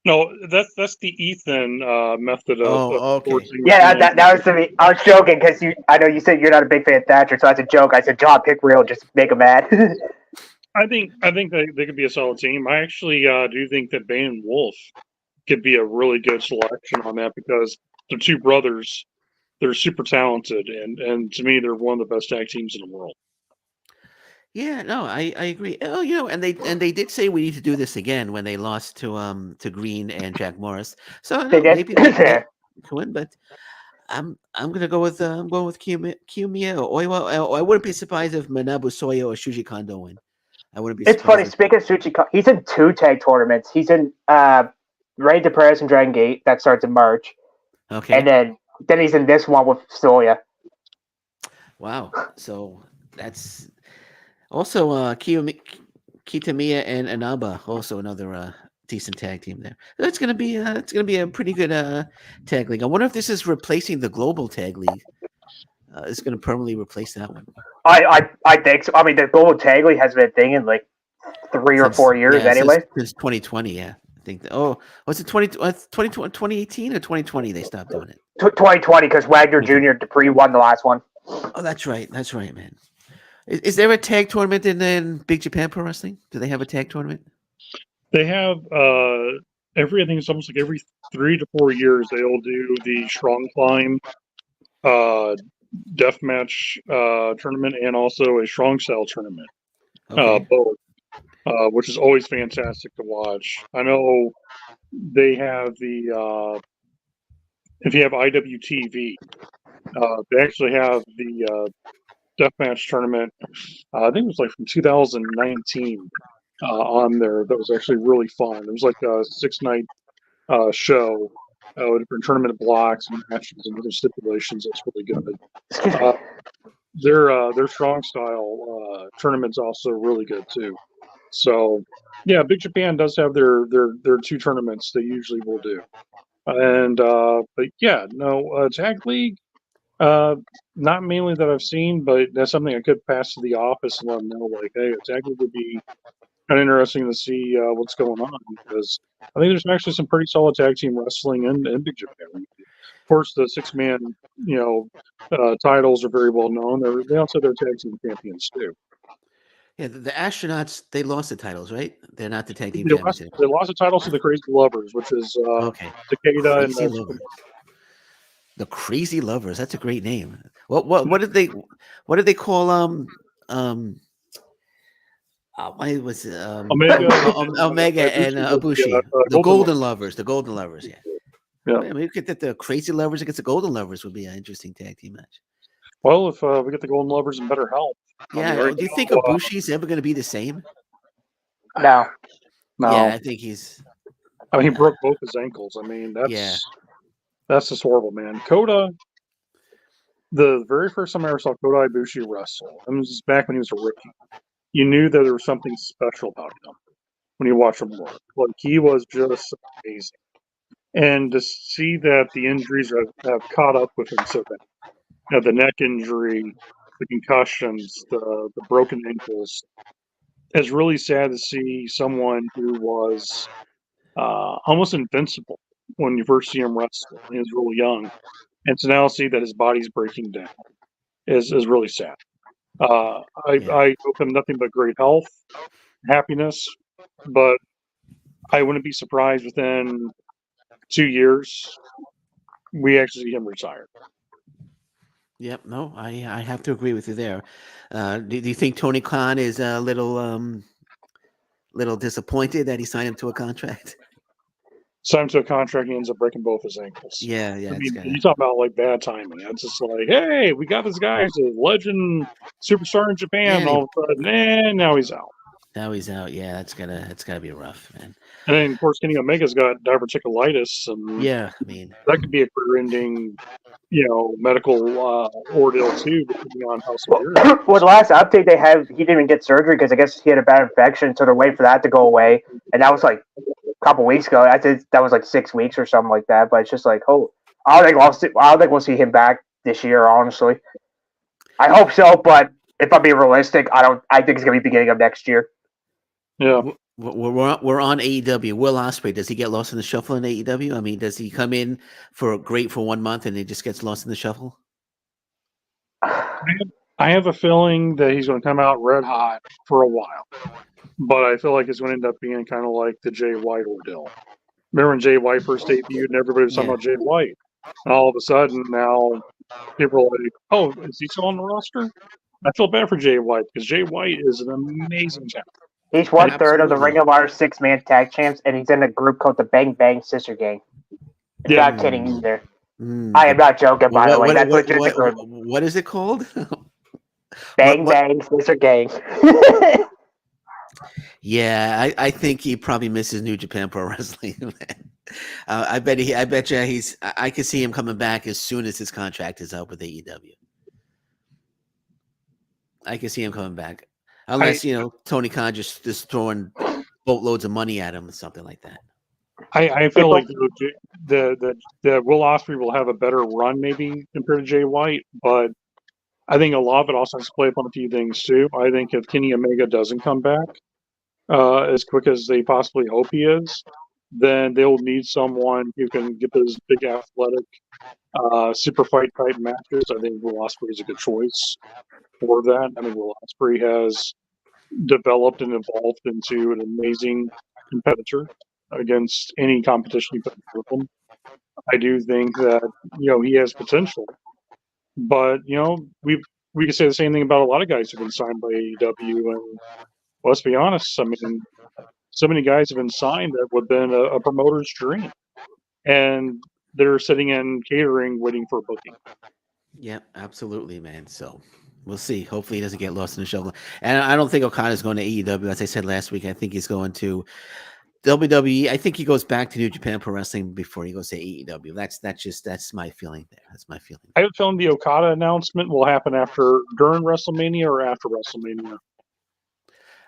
No, that's the Ethan method of. Okay. Yeah, that was to me. I was joking because I know you said you're not a big fan of Thatcher, so that's a joke. I said, John, pick real, just make him mad. I think they could be a solid team. I actually do think that Bane and Wolf could be a really good selection on that because they're two brothers. They're super talented, and to me, they're one of the best tag teams in the world. Yeah, no, I agree. Oh, and they did say we need to do this again when they lost to Green and Jack Morris. So maybe they can win, but I'm gonna go with Kiyomiya or Oiwa. I wouldn't be surprised if Manabu Soya or Shuji Kondo win. I wouldn't be. It's funny. Speaking of Shuji Kondo, he's in 2 tag tournaments. He's in Reign to Perez and Dragon Gate that starts in March. Okay, and then he's in this one with Soya. Wow. So that's also Kitamiya and Inaba, also another decent tag team there. It's gonna be a pretty good tag league. I wonder if this is replacing the global tag league. is going to permanently replace that one. I think so. I mean, the Golden Tag League has been a thing in like 3 or 4 years anyway. Since 2020, yeah. I think was it 2018 or 2020 they stopped doing it? 2020 because Wagner Jr. Dupree won the last one. Oh, that's right, man. Is there a tag tournament in Big Japan Pro Wrestling? Do they have a tag tournament? They have I think it's almost like every 3 to 4 years they'll do the Strong Climb deathmatch tournament and also a Strong Style tournament. Okay. Both. Which is always fantastic to watch. I know they have the if you have IWTV, they actually have the deathmatch tournament. I think it was like from 2019 on there. That was actually really fun. It was like a 6-night show with different tournament blocks and matches and other stipulations. That's really good. Their strong style tournaments also really good too. So, yeah, Big Japan does have their 2 tournaments they usually will do, and but yeah, no tag league, not mainly that I've seen, but that's something I could pass to the office and let them know, like, hey, a tag league would be kind of interesting to see what's going on because I think there's actually some pretty solid tag team wrestling in Big Japan. Of course, the 6-man titles are very well known. They also have their tag team champions too. Yeah, the astronauts, they lost the titles, right? They're not the tag team They champions. lost the titles to the Crazy Lovers, which is Okay. Takeda and the Crazy Lovers. That's a great name. What did they call why was it, Omega and Ibushi? The Golden Lovers. The Golden Lovers. Yeah. I mean, you could get the Crazy Lovers against the Golden Lovers would be an interesting tag team match. Well, if we get the Golden Lovers in better health. Yeah. Do you think Ibushi's ever going to be the same? No. Yeah, I think he's. I mean, he broke both his ankles. I mean, that's just horrible, man. Kota. The very first time I ever saw Kota Ibushi wrestle, and this is back when he was a rookie, you knew that there was something special about him when you watched him work. Like, he was just amazing. And to see that the injuries have caught up with him so bad, the neck injury, the concussions, the broken ankles, it's really sad to see someone who was almost invincible when you first see him wrestle when he was really young, and to now see that his body's breaking down is really sad. I hope him nothing but great health, happiness, but I wouldn't be surprised within 2 years we actually see him retired. Yep. No, I have to agree with you there. Do you think Tony Khan is a little disappointed that he signed him to a contract? Signed him to a contract, he ends up breaking both his ankles. Yeah. I mean, you talk about like bad timing. It's just like, hey, we got this guy who's a legend superstar in Japan. All of a sudden, and now he's out. Yeah, that's gotta be rough, man. And then of course Kenny Omega's got diverticulitis, and yeah, I mean that could be a career-ending, medical ordeal too, depending on how severe. Well, the last update they have, he didn't even get surgery because I guess he had a bad infection, so they're waiting for that to go away, and that was like a couple weeks ago. I think that was like 6 weeks or something like that. But it's just like, I don't think we'll see him back this year. Honestly, I hope so, but if I'm being realistic, I think it's gonna be beginning of next year. Yeah. We're on AEW. Will Ospreay, does he get lost in the shuffle in AEW? I mean, does he come in for 1 month and he just gets lost in the shuffle? I have a feeling that he's going to come out red hot for a while, but I feel like it's going to end up being kind of like the Jay White ordeal. Remember when Jay White first debuted and everybody was talking about Jay White, and all of a sudden now people are like, "Oh, is he still on the roster?" I feel bad for Jay White because Jay White is an amazing talent. He's 1/3 of the Ring of Honor 6-man tag champs, and he's in a group called the Bang Bang Sister Gang. I'm not kidding either. I am not joking, by the way. That's legit. What is it called? Bang Bang Sister Gang. Yeah, I think he probably misses New Japan Pro Wrestling. I bet you I could see him coming back as soon as his contract is up with AEW. I can see him coming back. Unless, Tony Khan just throwing boatloads of money at him or something like that. I feel like the Will Ospreay will have a better run maybe compared to Jay White, but I think a lot of it also has to play upon a few things too. I think if Kenny Omega doesn't come back as quick as they possibly hope he is, then they'll need someone who can get those big athletic super fight type matches. I think Will Ospreay is a good choice for that. I mean, Will Ospreay has developed and evolved into an amazing competitor against any competition you put in front of him. I do think that he has potential, but we can say the same thing about a lot of guys who've been signed by AEW, and let's be honest. I mean, so many guys have been signed that would have been a promoter's dream, and they're sitting in catering waiting for a booking. Yeah, absolutely, man. So we'll see. Hopefully, he doesn't get lost in the shuffle. And I don't think Okada's going to AEW. As I said last week, I think he's going to WWE. I think he goes back to New Japan Pro Wrestling before he goes to AEW. That's my feeling there. That's my feeling. I have a feeling the Okada announcement will happen during WrestleMania or after WrestleMania.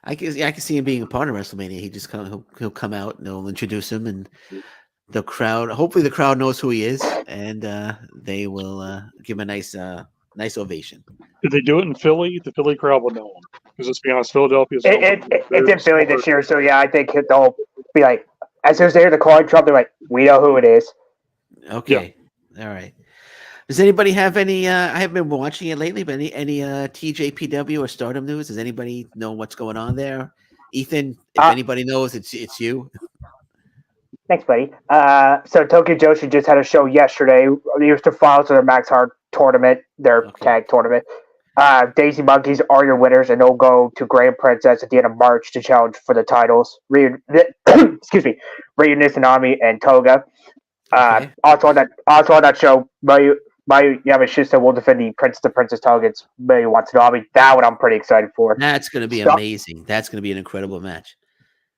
I can see him being a part of WrestleMania. He just he'll come out and they'll introduce him, and the crowd. Hopefully, the crowd knows who he is, and they will give him a nice ovation. If they do it in Philly, the Philly crowd will know him. Because let's be honest, Philadelphia's it's in Philly this year, so yeah, I think they'll be like, as soon as they hear the calling drum, they're like, we know who it is. Okay, yeah. All right. Does anybody have any? I haven't been watching it lately, but any TJPW or Stardom news? Does anybody know what's going on there? Ethan, if anybody knows, it's you. Thanks, buddy. So Tokyo Joshi just had a show yesterday. They used to file to their Max Hard tournament, their tag tournament. Daisy Monkeys are your winners, and they'll go to Grand Princess at the end of March to challenge for the titles. Excuse me, Ryu Nizunami and Toga. Also on that show, Mayu Yamashita will defend the Prince to Princess title against Mayu Watanabe. That one I'm pretty excited for. That's going to be amazing. That's going to be an incredible match.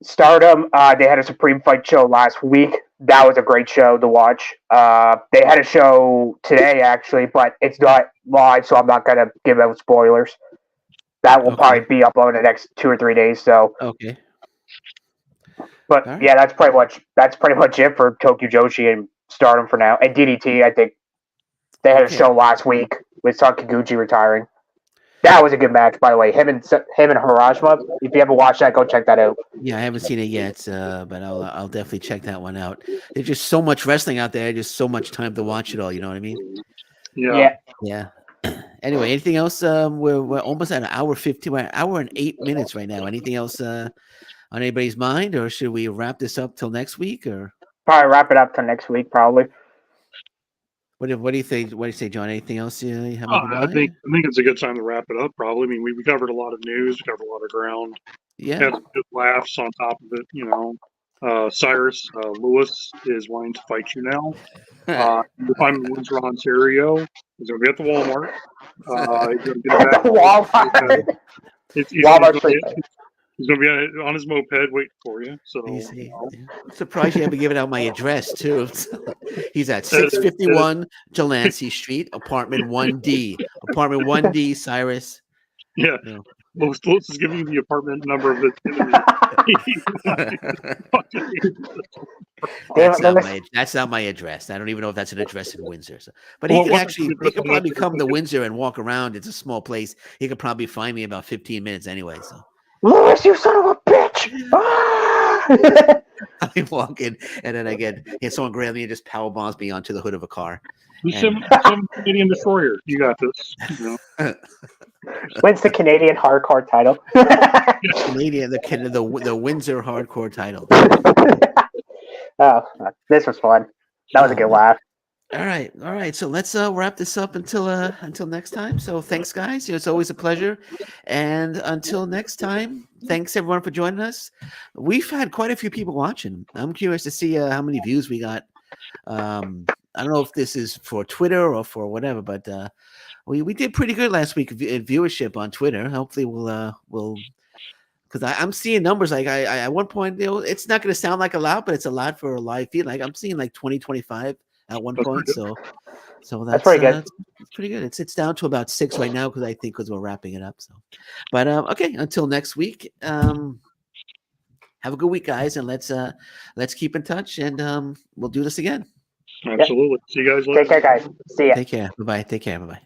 Stardom, they had a Supreme Fight show last week. That was a great show to watch. They had a show today, actually, but it's not live, so I'm not going to give out spoilers. That will probably be uploaded in the next 2 or 3 days. So okay. But yeah, that's pretty much it for Tokyo Joshi and Stardom for now. And DDT, I think they had a show last week with Sakaguchi retiring. That was a good match, by the way. Him and Harashima. If you haven't watched that, go check that out. Yeah, I haven't seen it yet, but I'll definitely check that one out. There's just so much wrestling out there, just so much time to watch it all. You know what I mean? Yeah. Anyway, anything else? We're almost at an hour 50. We're an hour and 8 minutes right now. Anything else on anybody's mind, or should we wrap this up till next week? Or probably wrap it up till next week, probably. What do you think? What do you say, John? Anything else you have? I think it's a good time to wrap it up. Probably. I mean, we covered a lot of news. We covered a lot of ground. Yeah. Had some good laughs on top of it. Cyrus Lewis is wanting to fight you now. If I'm in Windsor, Ontario, he's going to be at the Walmart. He's going to get back. Walmart. He's going to be on his moped waiting for you. So I'm surprised you haven't given out my address, too. He's at 651 Delancey Street, apartment 1D. Apartment 1D, Cyrus. Yeah. Lois is giving you the apartment number of the That's not my address. I don't even know if that's an address in Windsor. So. But he could probably come to Windsor and walk around. It's a small place. He could probably find me in about 15 minutes anyway. So, Lewis, you son of a bitch! I'll be walking, and then I get someone grab me and just power bombs me onto the hood of a car. Some Canadian destroyer. You got this. When's the Canadian hardcore title? Canadian, the Windsor hardcore title. Oh, this was fun. That was a good laugh. All right. So let's wrap this up until next time. So thanks, guys. It's always a pleasure. And until next time, thanks everyone for joining us. We've had quite a few people watching. I'm curious to see how many views we got. I don't know if this is for Twitter or for whatever, but we did pretty good last week in viewership on Twitter. Hopefully we'll because I'm seeing numbers like I at one point, it's not going to sound like a lot, but it's a lot for a live feed. Like I'm seeing like 20, 25 at one point. So that's pretty good. It's pretty good. It's down to about 6 right now because we're wrapping it up. So, but okay, until next week. Have a good week, guys, and let's keep in touch, and we'll do this again. Absolutely. See you guys later. Take care, guys. See ya. Take care. Bye-bye. Take care. Bye-bye.